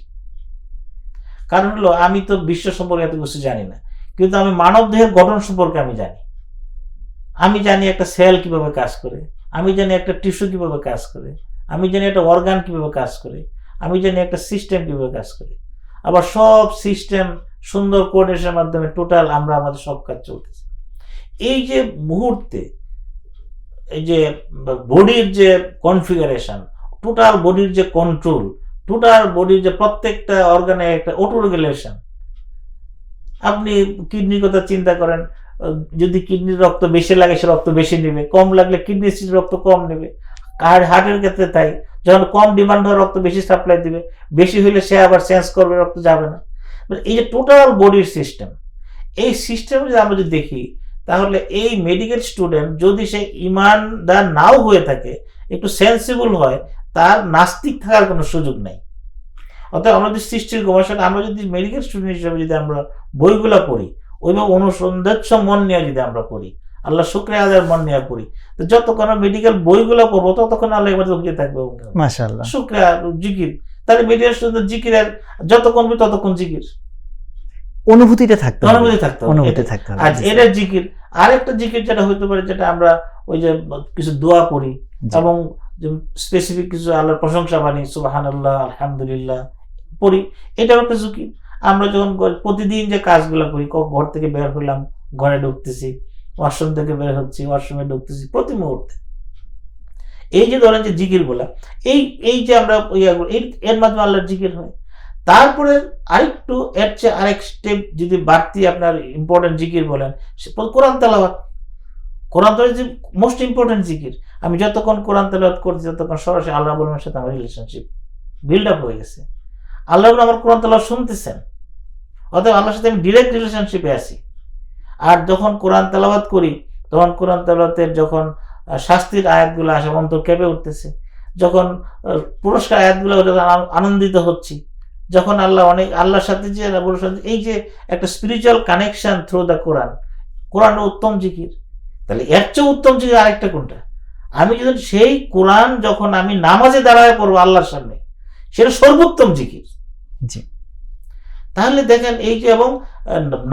কারণ হলো আমি তো বিশ্ব সম্পর্কে এত কিছু জানি না, কিন্তু আমি মানব দেহের গঠন সম্পর্কে আমি জানি। আমি জানি একটা সেল কিভাবে কাজ করে, আমি জানি একটা টিস্যু কিভাবে কাজ করে, আমি জানি একটা অর্গান কিভাবে কাজ করে, আমি জানি একটা সিস্টেম কিভাবে কাজ করে। আবার সব সিস্টেম সুন্দর কোঅর্ডিনেশনের মাধ্যমে টোটাল আমরা আমাদের সব কাজ চলতেছে। এই যে মুহূর্তে এই যে বডির যে কনফিগারেশন, টোটাল বডির যে কন্ট্রোল, টোটাল বডির যে প্রত্যেকটা অর্গানে একটা অটো রেগুলেশন। আপনি কিডনির কথা চিন্তা করেন, যদি কিডনির রক্ত বেশি লাগে সে রক্ত বেশি নেবে, কম লাগলে কিডনির রক্ত কম নেবে। হার্টের ক্ষেত্রে তাই, যখন কম ডিমান্ড হয় রক্ত বেশি সাপ্লাই দিবে, বেশি হইলে সে আবার চেঞ্জ করবে, রক্ত যাবে না। এই যে টোটাল বডির সিস্টেম, এই সিস্টেম যদি আমরা যদি দেখি, তাহলে এই মেডিকেল স্টুডেন্ট যদি সে ইমানদার নাও হয়ে থাকে, একটু সেন্সিবল হয়, তার নাস্তিক থাকার কোনো সুযোগ নেই। অর্থাৎ আমাদের সৃষ্টির গবেষণা, আমরা যদি মেডিকেল স্টুডেন্ট হিসেবে যদি আমরা বইগুলো পড়ি, ওইভাবে অনুসন্ধাচ্ছ মন নিয়ে যদি আমরা পড়ি, আল্লাহ শুকরিয়া আদায়ের মন নিয়ে পড়ি, তো যতক্ষণ মেডিকেল বইগুলো পড়বো ততক্ষণ আল্লাহ এবার বুঝে থাকবে। মাশাআল্লাহ, শুকরিয়া জিকির, তাহলে মেডিকেল স্টুডেন্ট জিকিরের যতক্ষণ ততক্ষণ জিকির, অনুভূতিতে থাকতে হবে, অনুভূতি থাকতে হবে। আর এটা জিকির। আরেকটা জিকির যেটা হতে পারে, যেটা আমরা ওই যে কিছু দোয়া পড়ি এবং স্পেসিফিক কিছু আল্লাহর প্রশংসা বাণী, সুবহানাল্লাহ, আলহামদুলিল্লাহ পড়ি, এটাও একটা জিকির। আমরা যখন প্রতিদিন যে কাজগুলো করি, ঘর থেকে বের হলাম, ঘরে ঢুকতেছি, ওয়াশরুম থেকে বের হচ্ছি, ওয়াশরুমে ঢুকতেছি, প্রতি মুহূর্তে এই যে ধরেন যে জিকির বলা, এই যে আমরা এর মাধ্যমে আল্লাহর জিকির হয়। তারপরে আরেকটু এর চেয়ে আরেক স্টেপ যদি বাড়তি আপনার ইম্পর্টেন্ট জিকির বলেন, কোরআন তেলাওয়াত। কোরআন তেলাওয়াত যে মোস্ট ইম্পর্টেন্ট জিকির। আমি যতক্ষণ কোরআন তেলাওয়াত করছি, ততক্ষণ সরাসরি আল্লাহ বলের সাথে আমার রিলেশনশিপ বিল্ড আপ হয়ে গেছে। আল্লাহ আমার কোরআন তেলাওয়াত শুনতেছেন, অতএব আল্লাহর সাথে আমি ডিরেক্ট রিলেশনশিপে আছি। আর যখন কোরআন তেলাওয়াত করি, তখন কোরআন তেলাওয়াতের যখন শাস্তির আয়াতগুলো আসে, অন্তর কেঁপে উঠতেছে। যখন পুরস্কার আয়াতগুলো আনন্দিত হচ্ছি, যখন আল্লাহর সাথে যে এই যে একটা স্পিরিচুয়াল কানেকশন থ্রু দ্য কোরআন উত্তম জিকির। তাহলে এর চেয়ে উত্তম জিকির আরেকটা কোনটা? আমি যখন সেই কোরআন যখন আমি নামাজে দাঁড়ায় পড়বো আল্লাহর সামনে, সেটা সর্বোত্তম জিকির। জি। তাহলে দেখেন এই যে, এবং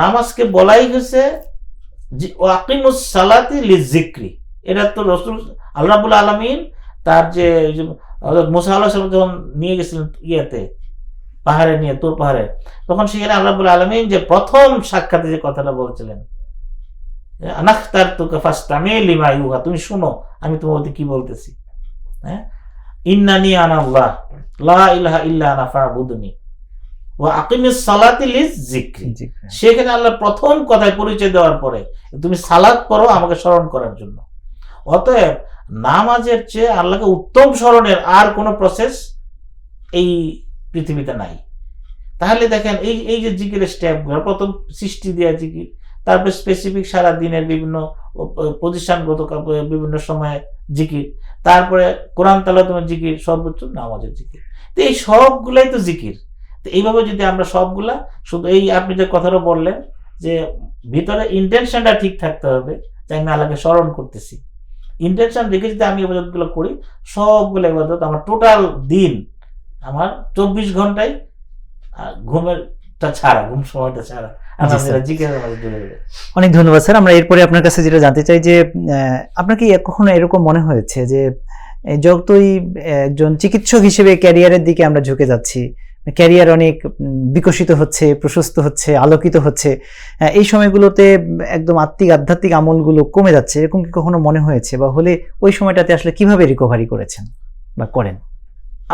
নামাজকে বলাই হয়েছে ওয়াকিমুস সালাতি লিযিকরি। এটা তো রাসূল আল্লাহ রাব্বুল আলামিন তার যে মুসা আলাইহিস সালাম যখন নিয়ে গেছিলেন পাহাড়ে নিয়ে, তুর পাহাড়ে, তখন সেখানে আল্লাহ রাব্বুল আলামিন যে প্রথম সাক্ষাতে যে কথাটা বলছিলেন, আনাখতারতুকা ফাসতামি লিমা ইউহা, তুমি শুনো আমি তোমাকে কি বলতেছি। হ্যাঁ, ইন্নানি আনাল্লাহ লা ইলাহা ইল্লা আনা ফা'বুদনি ওয়া আকিমিস সালাতি লিযিকরি। সেখানে আল্লাহ প্রথম কথায় পরিচয় দেওয়ার পরে তুমি সালাত পড়ো আমাকে স্মরণ করার জন্য। অতএব নামাজের চেয়ে আল্লাহকে উত্তম স্মরণের আর কোনো প্রসেস এই পৃথিবীতে নাই। তাহলে দেখেন এই যে জিকিরের স্টেপগুলো, প্রথম সৃষ্টি দেওয়া জিকির, তারপরে স্পেসিফিক সারা দিনের বিভিন্ন প্রতিষ্ঠানগত বিভিন্ন সময়ে জিকির, তারপরে কোরআন তেলাওয়াতের জিকির, সর্বোচ্চ নামাজের জিকির। তো এই সবগুলাই তো জিকির। তো এইভাবে যদি আমরা সবগুলা, শুধু এই আপনি যে কথাটা বললেন যে ভিতরে ইন্টেনশনটা ঠিক থাকতে হবে, যে আমি আল্লাহকে স্মরণ করতেছি, ইন্টেনশন রেখে যদি আমি ইবাদতগুলো করি, সবগুলো ইবাদত আমার টোটাল দিন, আমার 24 ঘন্টায় ঘুমেরটা ছাড়া, ঘুম সময়টা ছাড়া অনেক ধন্যবাদ স্যার। আমরা এরপরে আপনার কাছে যেটা জানতে চাই যে আপনার কি কখনো এরকম মনে হয়েছে যে যতই একজন চিকিৎসক হিসেবে ক্যারিয়ারের দিকে আমরা ঝুঁকে যাচ্ছি, ক্যারিয়ার অনেক বিকশিত হচ্ছে, প্রশস্ত হচ্ছে, আলোকিত হচ্ছে, এই সময়গুলোতে একদম আধ্যাত্মিক আমলগুলো কমে যাচ্ছে, এরকম কি কখনো মনে হয়েছে? বা হলে ওই সময়টাতে আসলে কিভাবে রিকভারি করেছেন বা করেন?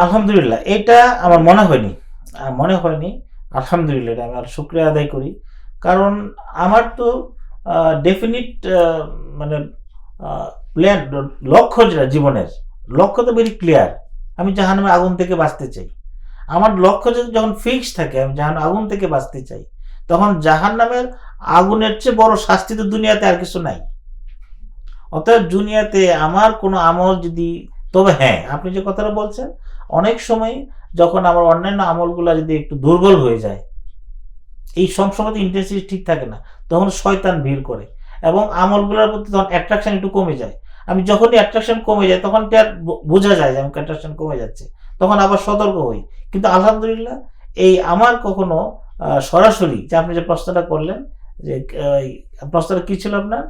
আলহামদুলিল্লাহ, এটা আমার মনে হয়নি। আলহামদুলিল্লাহ, এটা আমি শুকরিয়া আদায় করি। কারণ আমার তো ডেফিনিট মানে প্ল্যান, লক্ষ্য, যেটা জীবনের লক্ষ্য তো ভেরি ক্লিয়ার। আমি জাহান্নামের আগুন থেকে বাঁচতে চাই। আমার লক্ষ্য যখন ফিক্স থাকে, আমি আগুন থেকে বাঁচতে চাই, তখন জাহান্নামের আগুনের চেয়ে বড় শাস্তি তো দুনিয়াতে আর কিছু নাই। অতএব দুনিয়াতে আমার কোনো আমল যদি, তবে হ্যাঁ, আপনি যে কথাটা বলছেন, অনেক সময় যখন আমার অন্যান্য আমলগুলো যদি একটু দুর্বল হয়ে যায়, এই সবসময় ইন্টেন্সিটি ঠিক থাকে না, তখন শয়তান ভিড় করে এবং আমলগুলোর প্রতি তখন অ্যাট্রাকশন একটু কমে যায়। আমি যখনই অ্যাট্রাকশন কমে যায়, তখন বোঝা যায় যে আমার অ্যাট্রাকশন কমে যাচ্ছে, তখন আবার সতর্ক হই। কিন্তু আলহামদুলিল্লাহ, এই আমার কখনো সরাসরি, যে আপনি যে প্রশ্নটা করলেন, যে প্রশ্নটা কি ছিল আপনার,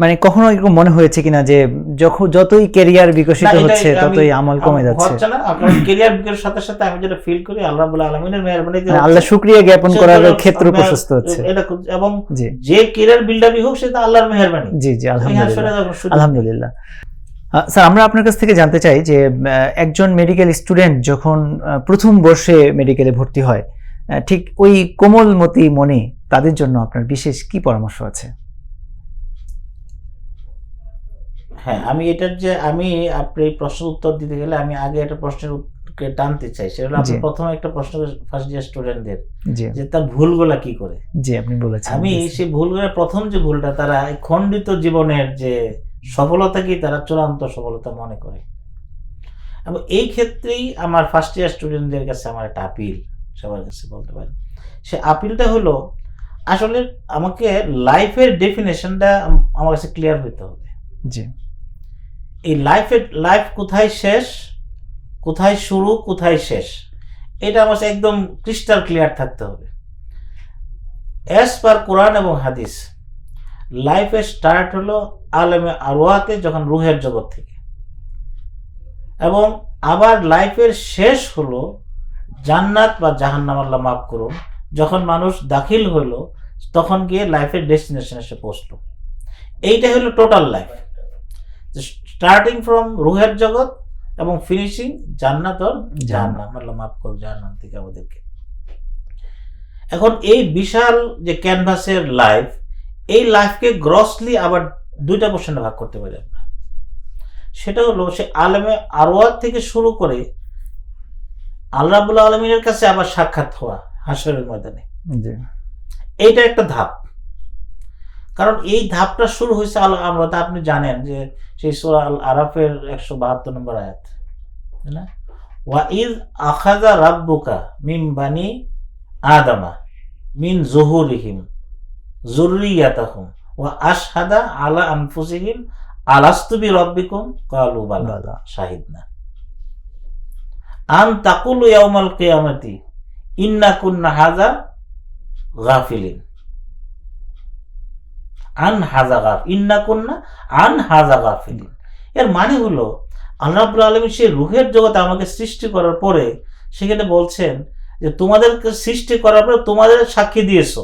মানে কখনো এরকম মনে হয়েছে কিনা যে যতই ক্যারিয়ার বিকশিত না, এটাই হচ্ছে আমি- ততই আমল কমে যাচ্ছে। হচ্ছে না, আপনার ক্যারিয়ার বিকাশের সাথে সাথে আমি যেটা ফিল করি আল্লাহ রাব্বুল আলামিনের মেহেরবানিতে মানে আল্লাহ শুকরিয়া জ্ঞাপন করার ক্ষেত্র আমরা- প্রশস্ত হচ্ছে। এটা এবং জি যে ক্যারিয়ার বিল্ডারই হোক সেটা আল্লাহর মেহেরবানি। জি জি, এখানে আলহামদুলিল্লাহ আসলে শুধু- আলহামদুলিল্লাহ। স্যার, আমরা আপনার কাছ থেকে জানতে চাই যে একজন মেডিকেল স্টুডেন্ট যখন প্রথম বর্ষে মেডিকেলে ভর্তি হয়, ঠিক ওই কোমলমতি মনে তাদের জন্য আপনার বিশেষ কি পরামর্শ আছে? হ্যাঁ, আমি এটার যে আমি আপনি এই প্রশ্নের উত্তর দিতে গেলে আমি আগে একটা প্রশ্নের উত্তরকে টানতে চাই। সেটা হলো আপনি জি। প্রথমে একটা প্রশ্ন ফার্স্ট ইয়ার স্টুডেন্টদের জি যে তার ভুলগুলা কি করে। জি, আপনি বলেছেন। আমি সেই ভুলগুলো প্রথম যে ভুলটা তারা এই খণ্ডিত জীবনের যে সফলতাকেই তারা চূড়ান্ত সফলতা মনে করে। এবং এই ক্ষেত্রেই আমার ফার্স্ট ইয়ার স্টুডেন্টদের কাছে আমার একটা আপিল, সবার কাছে বলতে পারি। সে আপিলটা হলো আসলে আমাকে লাইফের ডেফিনেশনটা আমার কাছে ক্লিয়ার হইতে হবে। জি এই লাইফ কোথায় শেষ, কোথায় শুরু, কোথায় শেষ, এটা আমার কাছে একদম ক্রিস্টাল ক্লিয়ার থাকতে হবে। অ্যাজ পার কোরআন এবং হাদিস লাইফের স্টার্ট হলো আলেমে আরওয়াতে, যখন রুহের জগৎ থেকে, এবং আবার লাইফের শেষ হলো জান্নাত বা জাহান্নাম, আল্লাহ মাফ করুন, যখন মানুষ দাখিল হলো তখন গিয়ে লাইফের ডেস্টিনেশন এসে পৌঁছলো। এইটা হলো টোটাল লাইফ, স্টার্টিং ফ্রম রুহের জগৎ এবং ফিনিশিং জান্নাত আর জাহান্নাম, আল্লাহ মাফ করুন জাহান্নাম থেকে আমাদেরকে। এখন এই বিশাল যে ক্যানভাসের লাইফ, এই লাইফকে গ্রসলি আবার দুইটা পোর্শনে ভাগ করতে পারি আমরা। সেটা হলো সে আলেমে আরওয়াত থেকে শুরু করে আল্লাহ রাব্বুল আলামিনের কাছে আবার সাক্ষাৎ হওয়া হাশরের ময়দানে, জি এইটা একটা ধাপ। কারণ এই ধাপটা শুরু হয়েছে আমরা তা আপনি জানেন যে সেই সূরা আল আরাফের 172 নম্বর আয়াত, তাই না? ওয়া ইয আখাযা রাব্বুকা মিন বানি আদামা মিন যুহুরিহিম যুররিয়াতাহুম ওয়া আশহাদা আলা আনফুসিহিম আলাস্তু বিরাব্বিকুম ক্বালু বালা বালা। শাহিদনা আন তাকুলু ইয়াউমাল কিয়ামাতি ইন্না কুন্না হাযা গাফিলিন। ইন্না কুন্না আন হাযা গাফিলিন, এর মানে হলো আল্লাহ রাব্বুল আলামিন সেই রূহের জগতে আমাকে সৃষ্টি করার পরে সেখানে বলছেন যে তোমাদেরকে সৃষ্টি করার পরে তোমাদের সাক্ষী দিয়েছো,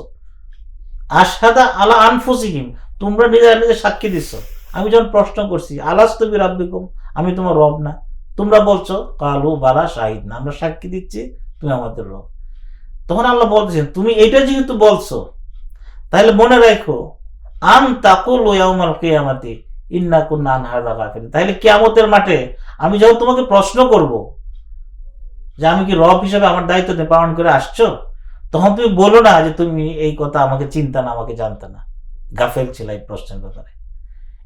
আশহাদা আলা আনফুসিহিম, তোমরা নিজেরা নিজে সাক্ষী দিছো। আমি যখন প্রশ্ন করছি আলাস্তু বিরাব্বিকুম, আমি তোমার রব না, তোমরা বলছো কালু বালা শাহিদনা, আমরা সাক্ষী দিচ্ছি তুমি আমাদের রব। তখন আল্লাহ বলতেছেন তুমি এটা যেহেতু বলছো তাহলে মনে রাখো আন তাকুলু ইয়াউমাল কিয়ামাতি ইন্না কুন্না আন হাযা গাফিলিন, তাহলে কিয়ামতের মাঠে আমি যখন তোমাকে প্রশ্ন করব যে আমি কি রব হিসেবে আমার দায়িত্ব পালন করে আসছো, তখন তুমি বলো না যে তুমি এই কথা আমাকে চিন্তা না, আমাকে জানতে না, গাফেল ছিল এই প্রশ্নের ব্যাপারে।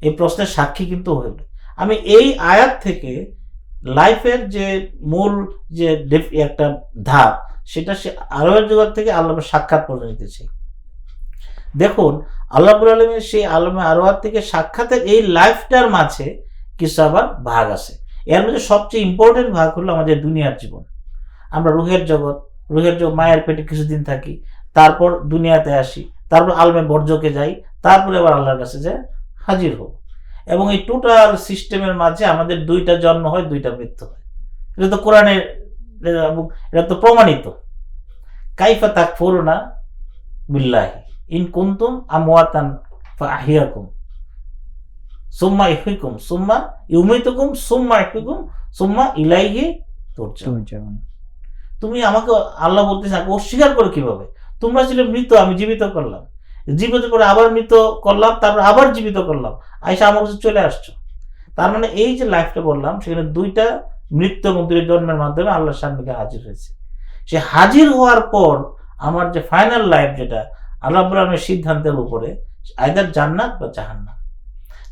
এই প্রশ্নের সাক্ষী কিন্তু হইল। আমি এই আয়াত থেকে লাইফের যে মূল যে একটা ধাপ, সেটা সে আরবের জগৎ থেকে আল্লাহর সাক্ষাৎ পর্যন্ত নিতে চাই। দেখুন আল্লাহ রাব্বুল আলামিন সেই আলমে আরওয়াত থেকে সাক্ষাতের এই লাইফটার মাঝে কিছু আবার ভাগ আছে। এর মধ্যে সবচেয়ে ইম্পর্টেন্ট ভাগ হলো আমাদের দুনিয়ার জীবন। আমরা রুহের জগৎ মায়ের পেটে কিছুদিন থাকি, তারপর দুনিয়াতে আসি, তারপর আলমে বর্জকে যাই, তারপরে আবার আল্লাহর কাছে যাই হাজির হব। এবং এই টোটাল সিস্টেমের মাঝে আমাদের দুইটা জন্ম হয়, দুইটা মৃত্যু হয়। এটা তো কোরআনের, এটা তো প্রমাণিত। কাইফা তাকফুরুনা বিল্লাহি ইন কুনতুম আমওয়াতান ফাআহইয়াকুম সুম্মা ইহয়িকুম সুম্মা ইউমীতুকুম সুম্মা ইহয়িকুম সুম্মা ইলাইহি তুরজাউন। তুমি আমাকে, আল্লাহ বলতেছে, অস্বীকার করে কিভাবে? তোমরা ছিলে মৃত, আমি জীবিত করলাম, জীবিত করে আবার মৃত করলাম, তারপর আবার জীবিত করলাম, আইসা আমার কাছে চলে আসছো। তার মানে এই যে লাইফটা বললাম সেখানে দুইটা মৃত্যু এবং দুইটা জন্মের মাধ্যমে আল্লাহর সামনে হাজির হয়েছে। সে হাজির হওয়ার পর আমার যে ফাইনাল লাইফ, যেটা আল্লাহ রাব্বুল আলামিনের সিদ্ধান্তের উপরে, আইদার জান্নাত বা জাহান্নাম।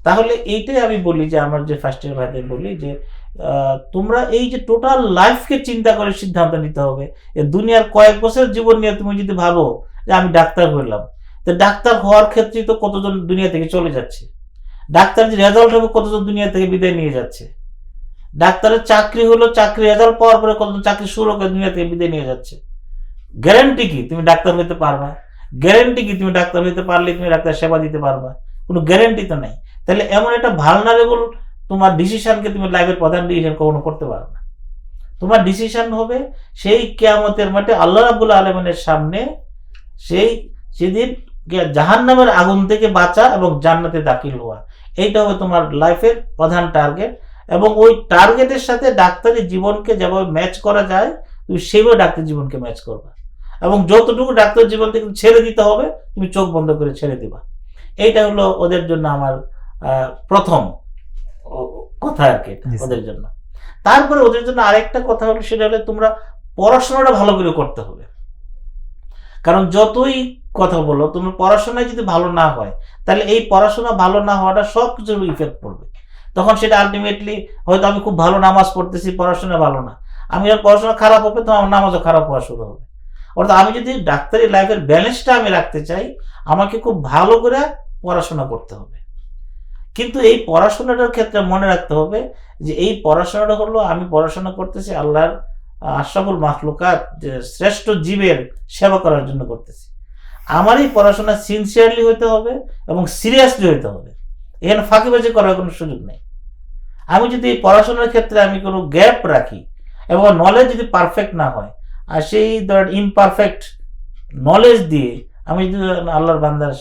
তাহলে এইটাই আমি বলি যে আমার যে ফার্স্ট ইয়ার ভাইদের বলি যে তোমরা এই যে টোটাল লাইফকে চিন্তা করে সিদ্ধান্ত নিতে হবে। দুনিয়ার কয়েক বছর জীবন নিয়ে তুমি যদি ভাবো যে আমি ডাক্তার হইলাম, তো ডাক্তার হওয়ার ক্ষেত্রে তো কতজন দুনিয়া থেকে চলে যাচ্ছে, ডাক্তার যে রেজাল্ট হবে কতজন দুনিয়া থেকে বিদায় নিয়ে যাচ্ছে, ডাক্তারের চাকরি হলো, চাকরি রেজাল্ট পাওয়ার পরে কতজন চাকরি শুরু করে দুনিয়া থেকে বিদায় নিয়ে যাচ্ছে। গ্যারান্টি কি তুমি ডাক্তার হইতে পারবা? গ্যারান্টি কি তুমি ডাক্তার হইতে পারলে তুমি ডাক্তার সেবা দিতে পারবা? কোনো গ্যারান্টি তো নাই। তাহলে এমন একটা ভালনারেবল তোমার ডিসিশনকে তুমি লাইফের প্রধান ডিসিশন কখনো করতে পারো না। তোমার ডিসিশন হবে সেই কিয়ামতের মাঠে আল্লাহ রাব্বুল আলামিনের সামনে, সেদিন জাহান্নামের আগুন থেকে বাঁচা এবং জান্নাতে দাখিল হওয়া। এইটা হবে তোমার লাইফের প্রধান টার্গেট, এবং ওই টার্গেটের সাথে ডাক্তারি জীবনকে যেভাবে ম্যাচ করা যায় তুমি সেইভাবে ডাক্তারি জীবনকে ম্যাচ করবা, এবং যতটুকু ডাক্তার জীবন থেকে ছেড়ে দিতে হবে তুমি চোখ বন্ধ করে ছেড়ে দিবা। এইটা হলো ওদের জন্য আমার প্রথম কথা আর কি, ওদের জন্য। তারপরে ওদের জন্য আরেকটা কথা হলো, সেটা হলো তোমরা পড়াশোনাটা ভালো করে করতে হবে। কারণ যতই কথা বলো, তোমার পড়াশোনায় যদি ভালো না হয়, তাহলে এই পড়াশোনা ভালো না হওয়াটা সব কিছুর ইফেক্ট পড়বে। তখন সেটা আলটিমেটলি হয়তো আমি খুব ভালো নামাজ পড়তেছি, পড়াশোনা ভালো না, আমি যখন পড়াশোনা খারাপ হবে তো আমার নামাজও খারাপ হওয়া শুরু হবে। অর্থাৎ আমি যদি ডাক্তারি লাইফের ব্যালেন্সটা আমি রাখতে চাই, আমাকে খুব ভালো করে পড়াশোনা করতে হবে। কিন্তু এই পড়াশোনাটার ক্ষেত্রে মনে রাখতে হবে যে এই পড়াশোনাটা হলো আমি পড়াশোনা করতেছি আল্লাহর আশরাফুল মাখলুকাত, শ্রেষ্ঠ জীবের সেবা করার জন্য করতেছি। আমার এই পড়াশোনা সিনসিয়ারলি হইতে হবে এবং সিরিয়াসলি হইতে হবে। এখানে ফাঁকিবাজি করার কোনো সুযোগ নেই। আমি যদি এই পড়াশোনার ক্ষেত্রে আমি কোনো গ্যাপ রাখি এবং নলেজ যদি পারফেক্ট না হয়, আর সেই ধর ইমপারফেক্ট নলেজ দিয়ে আমি যদি আল্লাহর বান্দার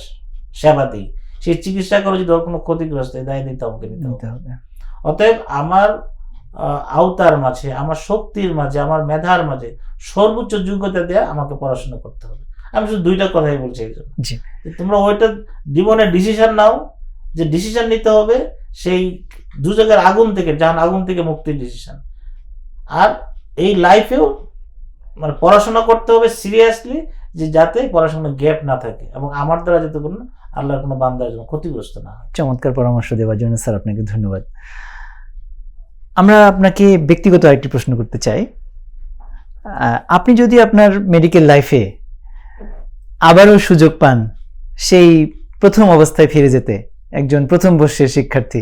সেবা দিই, সেই চিকিৎসা করে যদি ওর কোনো ক্ষতিগ্রস্ত দায় দিতে আমাকে নিতে হবে। অতএব আমার আওতার মাঝে, আমার শক্তির মাঝে, আমার মেধার মাঝে সর্বোচ্চ যোগ্যতা দেয়া আমাকে পড়াশোনা করতে হবে। আমি শুধু দুইটা কথাই বলছি এই জন্য, তোমরা ওইটা জীবনের ডিসিশন নাও, যে ডিসিশন নিতে হবে সেই দুজায়গার আগুন থেকে, জাহান আগুন থেকে মুক্তির ডিসিশন। আর এই লাইফেও মানে পড়াশোনা করতে হবে সিরিয়াসলি, যে যাতে পড়াশোনার গ্যাপ না থাকে এবং আমার দ্বারা যাতে কোনো আল্লাহর কোনো বান্দার জন্য ক্ষতিগ্রস্ত না হয়। চমৎকার পরামর্শ দেওয়ার জন্য স্যার আপনাকে ধন্যবাদ। আমরা আপনাকে ব্যক্তিগত আরেকটি প্রশ্ন করতে চাই। আপনি যদি আপনার মেডিকেল লাইফে আবারও সুযোগ পান সেই প্রথম অবস্থায় ফিরে যেতে, একজন প্রথম বর্ষের শিক্ষার্থী,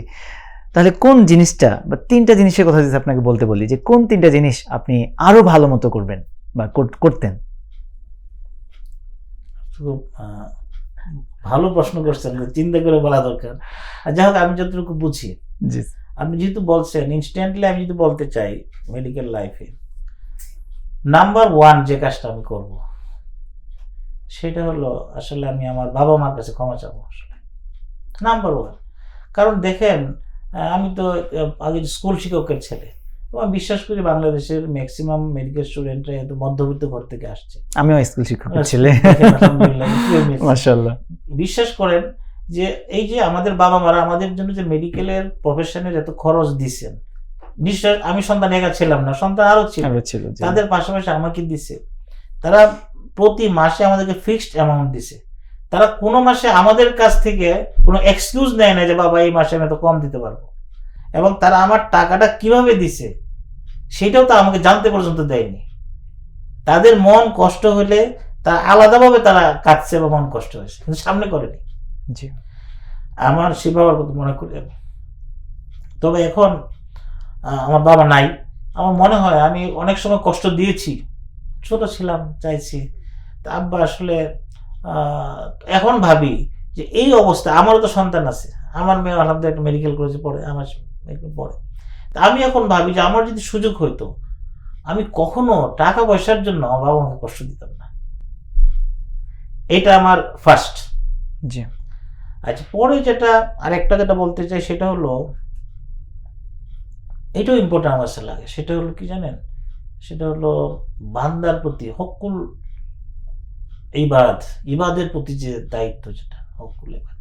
তাহলে কোন জিনিসটা বা তিনটা জিনিসের কথা যদি আপনাকে বলতে বলি, যে কোন তিনটা জিনিস আপনি আরো ভালো মতো করবেন বা করতেন? ভালো প্রশ্ন করছেন, চিন্তা করে বলা দরকার। আর যাই হোক, আমি যতটুকু বুঝি, আপনি যেহেতু বলছেন ইনস্ট্যান্টলি, আমি যদি বলতে চাই মেডিকেল লাইফে নাম্বার 1 যে কাজটা আমি করব সেটা হলো আসলে আমি আমার বাবা মার কাছে ক্ষমা চাবো। আসলে নাম্বার 1, কারণ দেখেন আমি তো আগে স্কুল শিক্ষকের ছেলে, এবং বিশ্বাস করি বাংলাদেশের ম্যাক্সিমাম মেডিকেল স্টুডেন্টরা এত মধ্যবিত্ত ঘর থেকে আসছে। আমিও স্কুল শিক্ষকের ছেলে, মাশাআল্লাহ। বিশ্বাস করেন যে এই যে আমাদের বাবা মারা আমাদের জন্য যে মেডিকেলের প্রফেশনের এত খরচ দিচ্ছেন, নিশ্চয় আমি সন্তান একা ছিলাম না, সন্তান আরো ছিল, তাদের পাশাপাশি আমাকে দিছে। তারা প্রতি মাসে আমাদেরকে ফিক্সড অ্যামাউন্ট দিছে। তারা কোনো মাসে আমাদের কাছ থেকে কোনো এক্সকিউজ নেয় না যে বাবা এই মাসে আমি এত কম দিতে পারবো, এবং তারা আমার টাকাটা কিভাবে দিছে সেটাও তো আমাকে জানতে পর্যন্ত দেয়নি। তাদের মন কষ্ট হলে তা আলাদাভাবে তারা কাঁদছে বা মন কষ্ট হয়েছে, কিন্তু সামনে করেনি। আমার সে বাবার কথা মনে করি। তবে এখন আমার বাবা নাই, আমার মনে হয় আমি অনেক সময় কষ্ট দিয়েছি, ছোট ছিলাম, চাইছি। তা আব্বা আসলে এখন ভাবি যে এই অবস্থা, আমারও তো সন্তান আছে, আমার মেয়ে আলহামদুলিল্লাহ একটা মেডিকেল কলেজে পড়ে, আমার পড়ে। তা আমি এখন ভাবি যে আমার যদি সুযোগ হইতো, আমি কখনো টাকা পয়সার জন্য আমার বাবা মাকে কষ্ট দিতাম না। এটা আমার ফার্স্ট। আচ্ছা, পরে যেটা আরেকটা যেটা বলতে চাই সেটা হলো, এটাও ইম্পর্টেন্ট আমার কাছে লাগে, সেটা হলো কি জানেন, সেটা হলো বান্দার প্রতি হকুল ইবাদের প্রতি যে দায়িত্ব, যেটা হকুল ইবাদ।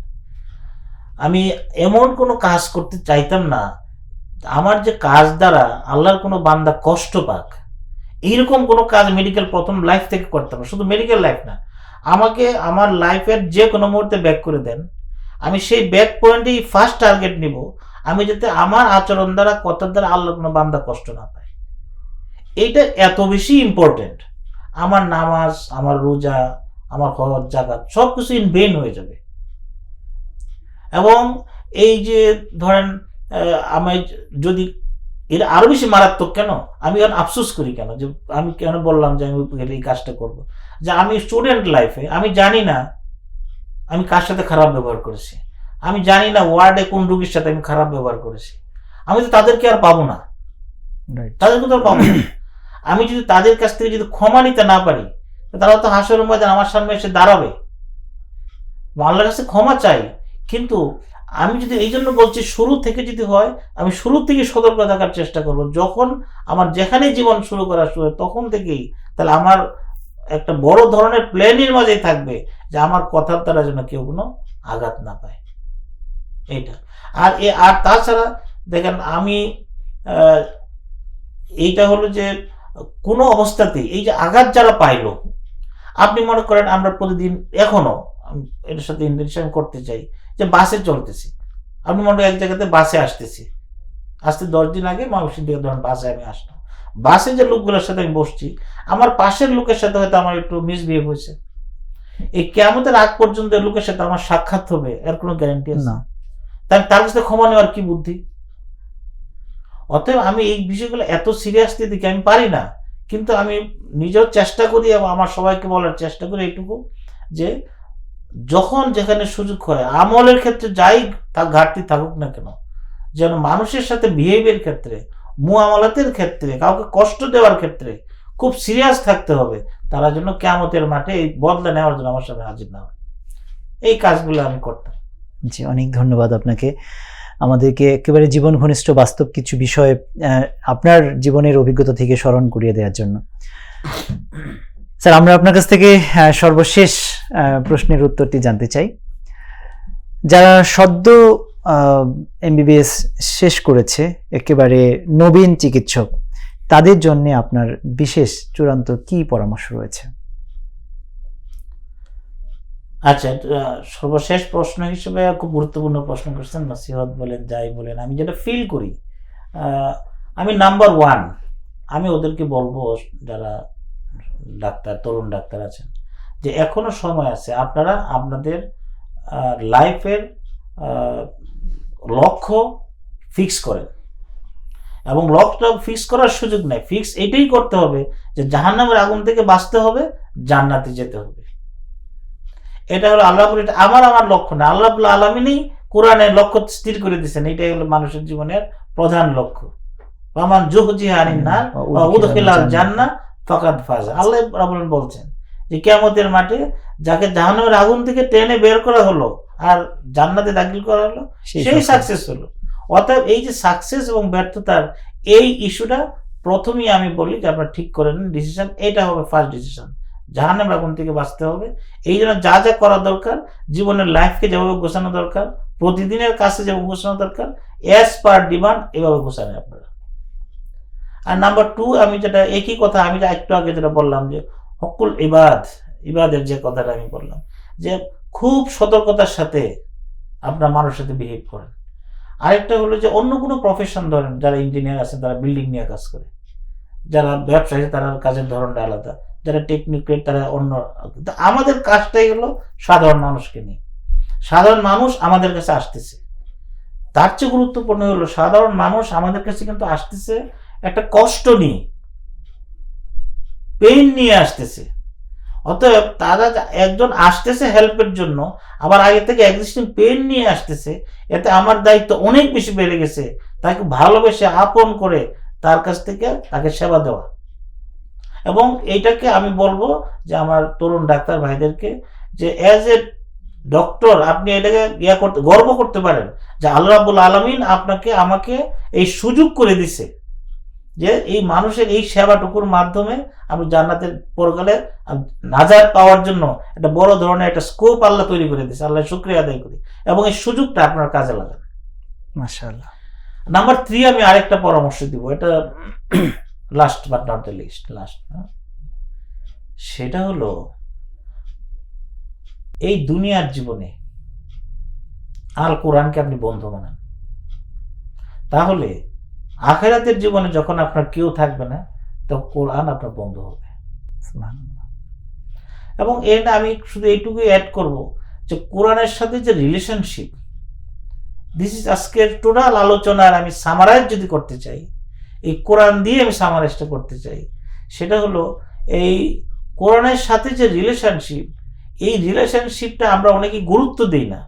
আমি এমন কোনো কাজ করতে চাইতাম না আমার যে কাজ দ্বারা আল্লাহর কোনো বান্দা কষ্ট পাক, এইরকম কোনো কাজ মেডিকেল প্রথম লাইফ থেকে করতাম না। শুধু মেডিকেল লাইফ না, আমাকে আমার লাইফের যে কোনো মুহূর্তে ব্যাক করে দেন, আমি সেই ব্যাক পয়েন্টেই ফার্স্ট টার্গেট নিব, আমি যাতে আমার আচরণ দ্বারা, কথার দ্বারা আল্লাহর কোনো বান্দা কষ্ট না পায়। এইটা এত বেশি ইম্পর্টেন্ট। আমার নামাজ, আমার রোজা, আমার হজ, জাকাত সবকিছু ইন ভেইন হয়ে যাবে। এবং এই যে ধরেন আমি যদি এটা আরো বেশি মারাত্মক, কেন আমি এখন আফসোস করি, কেন যে আমি কেন বললাম যে আমি এই কাজটা করব, যে আমি স্টুডেন্ট লাইফে আমি জানি না আমি কার সাথে খারাপ ব্যবহার করেছি, আমি জানি না ওয়ার্ডে কোন রোগীর সাথে আমি খারাপ ব্যবহার করেছি, আমি তো তাদেরকে আর পাবো না, রাইট। তাদেরকে তো আর পাবো না। আমি যদি তাদের কাছ থেকে যদি ক্ষমা নিতে না পারি, তারা তো হাসরের ময়দান আমার সামনে এসে দাঁড়াবে। আল্লাহর কাছে ক্ষমা চাই, কিন্তু আমি যদি এই জন্য বলছি শুরু থেকে যদি হয়, আমি শুরু থেকে সতর্ক থাকার চেষ্টা করব। যখন আমার যেখানে জীবন শুরু করা শুরু হয় তখন থেকেই, তাহলে আমার একটা বড় ধরনের প্ল্যানের মাঝেই থাকবে যে আমার কথার দ্বারা যেন কেউ কোনো আঘাত না পায়, এইটা। আর তাছাড়া দেখেন আমি এইটা হলো যে কোনো অবস্থাতেই এই যে আঘাত যারা পাইলো, আপনি মনে করেন আমরা প্রতিদিন এখনো এটার সাথে ইন্টারেকশন করতে চাই যে বাসে চলতেছি, আপনি মনে করেন এক জায়গাতে বাসে আসতেছি, আসতে 10 দিন আগে ময়মনসিংহ থেকে ধরেন বাসে আমি আসলাম, বাসে যে লোকগুলোর সাথে আমি বসছি, আমার পাশের লোকের সাথে হয়তো আমার একটু মিসবিহেভ হয়েছে, এই কিয়ামতের আগ পর্যন্ত লোকের সাথে আমার সাক্ষাৎ হবে এর কোনো গ্যারান্টি আছে না। তাই তার কাছে ক্ষমা নেওয়ার কি বুদ্ধি? অতএব আমি এই বিষয়গুলো এত সিরিয়াসলি দেখি, আমি পারি না, কিন্তু আমি নিজেও চেষ্টা করি এবং আমার সবাইকে বলার চেষ্টা করি এইটুকু যে যখন যেখানে সুযোগ হয় আমলের ক্ষেত্রে যাই তা ঘাটতি থাকুক না কেন, যেন মানুষের সাথে বিহেভিয়ার ক্ষেত্রে, মুআমালাতের ক্ষেত্রে, কাউকে কষ্ট দেওয়ার ক্ষেত্রে খুব সিরিয়াস থাকতে হবে, তারা যেন কিয়ামতের মাঠে এই বদলা নেওয়ার জন্য আমার সামনে হাজির না হয়। এই কাজগুলো আমি করতাম। জি, অনেক ধন্যবাদ আপনাকে আমাদেরকে একেবারে জীবন ঘনিষ্ঠ বাস্তব কিছু বিষয় আপনার জীবনের অভিজ্ঞতা থেকে স্মরণ করিয়ে দেওয়ার জন্য। স্যার, আমরা আপনার কাছ থেকে সর্বশেষ প্রশ্নের উত্তরটি জানতে চাই। যারা সদ্য এমবিবিএস শেষ করেছে, একেবারে নবীন চিকিৎসক, তাদের জন্য আপনার বিশেষ চূড়ান্ত কি পরামর্শ রয়েছে? আচ্ছা, সর্বশেষ প্রশ্ন হিসেবে খুব গুরুত্বপূর্ণ প্রশ্ন করছেন। নসিহত বলেন, যাই বলেন, আমি যেটা ফিল করি, আমি নাম্বার 1 আমি ওদেরকে বলবো, যারা ডাক্তার, তরুণ ডাক্তার আছেন, যে এখনো সময় আছে, আপনারা আপনাদের লাইফের লক্ষ্য ফিক্স করেন, এবং লক্ষ্যটা ফিক্স করার সুযোগ নেই, ফিক্স এটাই করতে হবে যে জাহান্নামের আগুন থেকে বাঁচতে হবে, জান্নাতে যেতে হবে। এটা হলো আল্লাহ, এটা আমার লক্ষ্য না, আল্লাহ আলামিনই কোরআনে লক্ষ্য স্থির করে দিয়েছেন, এটাই হলো মানুষের জীবনের প্রধান লক্ষ্য। ওয়ামান যুহজিহা আনিন নার ওয়া উদখিলাল জান্নাহ ফাকাদ ফাজ। আল্লাহ রাব্বুল বলছেন যে কিয়ামতের মাঠে যাকে জাহান্নামের আগুন থেকে টেনে বের করা হলো আর জান্নাতে দাখিল করা হলো, সেই সাকসেস হলো। অতএব এই যে সাকসেস এবং ব্যর্থতার এই ইস্যুটা প্রথমেই আমি বলি যে আপনারা ঠিক করে নিন ডিসিশন, এটা হবে ফার্স্ট ডিসিশন, জাহান্নামের আগুন থেকে বাঁচতে হবে। এই জন্য যা যা করা দরকার, জীবনের লাইফকে যেভাবে গোছানো দরকার, প্রতিদিনের কাছে যেভাবে গোছানো দরকার, অ্যাজ পার ডিমান্ড এভাবে গোছানো আপনারা। আর নাম্বার 2, আমি যেটা একই কথা আমি একটু আগে যেটা বললাম যে হকুল ইবাদের যে কথাটা আমি বললাম, যে খুব সতর্কতার সাথে আপনার মানুষের সাথে বিহেভ করেন। আরেকটা হলো যে অন্য কোনো প্রফেশন ধরেন, যারা ইঞ্জিনিয়ার আছেন তারা বিল্ডিং নিয়ে কাজ করে, যারা ব্যবসায়ী তারা কাজের ধরনটা আলাদা, যারা টেকনিক্যাল তারা অন্য। আমাদের কাজটাই হলো সাধারণ মানুষকে নিয়ে, সাধারণ মানুষ আমাদের কাছে আসতেছে, তার চেয়ে গুরুত্বপূর্ণ হলো সাধারণ মানুষ আমাদের কাছে কিন্তু আসতেছে একটা কষ্ট নিয়ে, পেইন নিয়ে আসতেছে। অতএব তারা একজন আসতেছে হেল্পের জন্য, আবার আগে থেকে এক্সিস্টিং পেইন নিয়ে আসতেছে, এতে আমার দায়িত্ব অনেক বেশি বেড়ে গেছে তাকে ভালোবেসে আপন করে তার কাছ থেকে তাকে সেবা দেওয়া। এবং এইটাকে আমি বলবো যে আমার তরুণ ডাক্তার ভাইদেরকে, যে অ্যাজ এ ডক্টর আপনি এটাকে গর্ব করতে পারেন যে আল্লাহ রাব্বুল আলামিন আপনাকে আমাকে এই সুযোগ করে দিছে যে এই মানুষের এই সেবাটুকুর মাধ্যমে আমি জান্নাতের পরকালে নাজাত পাওয়ার জন্য একটা বড় ধরনের একটা স্কোপ আল্লাহ তৈরি করে দিয়েছে। আল্লাহ শুকরিয়া আদায় করি এবং এই সুযোগটা আপনার কাজে লাগান। মাশাআল্লাহ। নাম্বার 3 আমি আরেকটা পরামর্শ দিব, এটা last but not the least, সেটা হলো এই দুনিয়ার জীবনে আল কোরআনকে আপনি বন্ধু বানান, তাহলে আখিরাতের জীবনে যখন আপনার কেউ থাকবে না, তখন কোরআন আপনার বন্ধু হবে। এবং এটা আমি শুধু এইটুকুই অ্যাড করব যে কোরআনের সাথে যে রিলেশনশিপ, দিস ইজ আজকের টোটাল আলোচনার আমি সামারাইজ যদি করতে চাই, এই কোরআন দিয়ে আমি সামারাইজটা করতে চাই, সেটা হলো এই কোরআনের সাথে যে রিলেশনশিপ, এই রিলেশনশিপটা আমরা অনেকেই গুরুত্ব দিই না।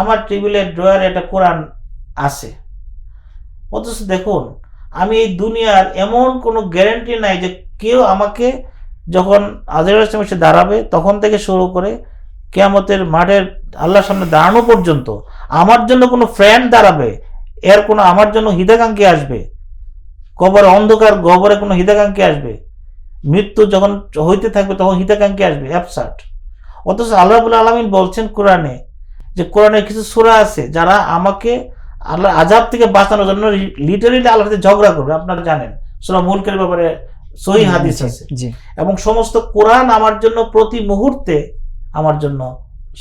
আমার টেবিলের ড্রয়ারে একটা কোরআন আছে, অথচ দেখুন আমি এই দুনিয়ার এমন কোনো গ্যারান্টি নাই যে কেউ আমাকে যখন আজরাইল ইসলাম এসে দাঁড়াবে তখন থেকে শুরু করে কিয়ামতের মাঠের আল্লাহর সামনে দাঁড়ানো পর্যন্ত আমার জন্য কোনো ফ্রেন্ড দাঁড়াবে, এর কোনো আমার জন্য হিতাকাঙ্ক্ষী আসবে, কবরে অন্ধকার গহ্বরে কোনো হিতাকাঙ্ক্ষী আসবে, মৃত্যু যখন হইতে থাকবে তখন হিতাকাঙ্ক্ষী আসবে, অ্যাবসার্ট। অথচ আল্লাহ রাব্বুল আলামিন বলছেন কোরআনে যে কোরআনের কিছু সূরা আছে যারা আমাকে আল্লাহর আযাব থেকে বাঁচানোর জন্য লিটারালি আল্লাহর সাথে ঝগড়া করবে। আপনারা জানেন সূরা মুলকের ব্যাপারে সহিহ হাদিস আছে, এবং সমস্ত কোরআন আমার জন্য প্রতি মুহূর্তে আমার জন্য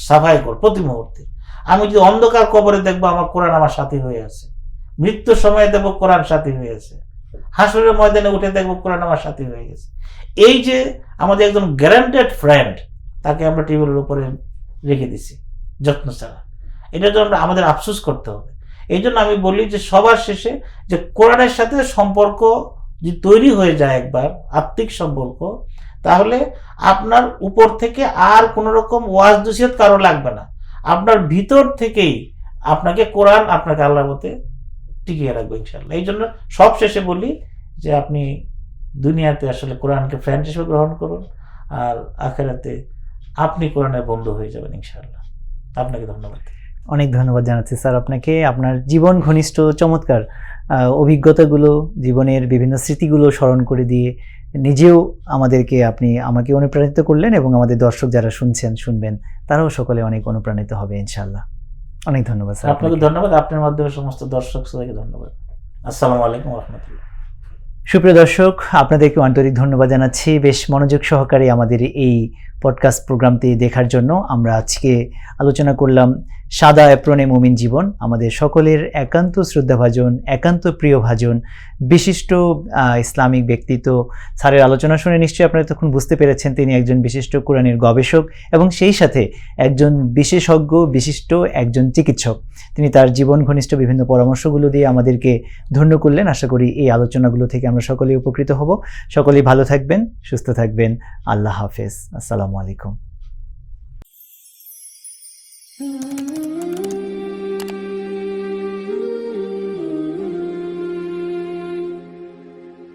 সাফাই কর। প্রতি মুহূর্তে আমি যদি অন্ধকার কবরে দেখবো আমার কোরআন আমার সাথী হয়ে আছে, মৃত্যুর সময় দেখবো কোরআন সাথী হয়ে আছে, হাসরের ময়দানে উঠে দেখবো কোরআন আমার সাথী হয়ে গেছে। এই যে আমাদের একজন গ্যারান্টেড ফ্রেন্ড, তাকে আমরা টেবিলের উপরে রেখে দিছি যত্ন ছাড়া। এটার জন্য আমাদের আফসোস করতে হবে। এই জন্য আমি বলি যে সবার শেষে যে কোরআনের সাথে সম্পর্ক যদি তৈরি হয়ে যায় একবার, আত্মিক সম্পর্ক, তাহলে আপনার উপর থেকে আর কোন রকম ওয়াজ নসিহত কারো লাগবে না। আপনার ভিতর থেকেই আপনাকে কোরআন আপনাকে আল্লাহর মতে টিকিয়ে রাখবে ইনশাআল্লাহ। এই জন্য সব শেষে বলি যে আপনি দুনিয়াতে আসলে কোরআনকে ফ্রেন্ড হিসেবে গ্রহণ করুন, আর আখিরাতে আপনি কোরআনের বন্ধু হয়ে যাবেন ইনশাআল্লাহ। আপনাকে ধন্যবাদ। অনেক ধন্যবাদ জানাচ্ছি স্যার আপনাকে। আপনার জীবন ঘনিষ্ঠ চমৎকার অভিজ্ঞতাগুলো, জীবনের বিভিন্ন স্মৃতিগুলো স্মরণ করে দিয়ে নিজেও আমাকে অনুপ্রাণিত করলেন, এবং আমাদের দর্শক যারা শুনবেন তারাও সকলে অনেক অনুপ্রাণিত হবে ইনশাআল্লাহ। অনেক ধন্যবাদ স্যার। আপনাকে ধন্যবাদ। আপনার মাধ্যমে সমস্ত দর্শক সবাইকে ধন্যবাদ। আসসালামু আলাইকুম ওয়া রাহমাতুল্লাহ। সুপ্রিয় দর্শক, আপনাদেরকে আন্তরিক ধন্যবাদ জানাচ্ছি বেশ মনোযোগ সহকারে আমাদের এই পডকাস্ট প্রোগ্রামটি দেখার জন্য। আমরা আজকে আলোচনা করলাম সাদা অ্যাপ্রনে মুমিন জীবন, আমাদের সকলের একান্ত শ্রদ্ধাভাজন, একান্ত প্রিয়ভাজন, বিশিষ্ট ইসলামিক ব্যক্তিত্ব। স্যারের আলোচনা শুনে নিশ্চয়ই আপনারা তখন বুঝতে পেরেছেন তিনি একজন বিশিষ্ট কোরআনের গবেষক, এবং সেই সাথে একজন বিশেষজ্ঞ, বিশিষ্ট একজন চিকিৎসক। তিনি তার জীবন ঘনিষ্ঠ বিভিন্ন পরামর্শগুলো দিয়ে আমাদেরকে ধন্য করলেন। আশা করি এই আলোচনাগুলো থেকে আমরা সকলেই উপকৃত হব। সকলেই ভালো থাকবেন, সুস্থ থাকবেন। আল্লাহ হাফেজ। আসসালামু আলাইকুম।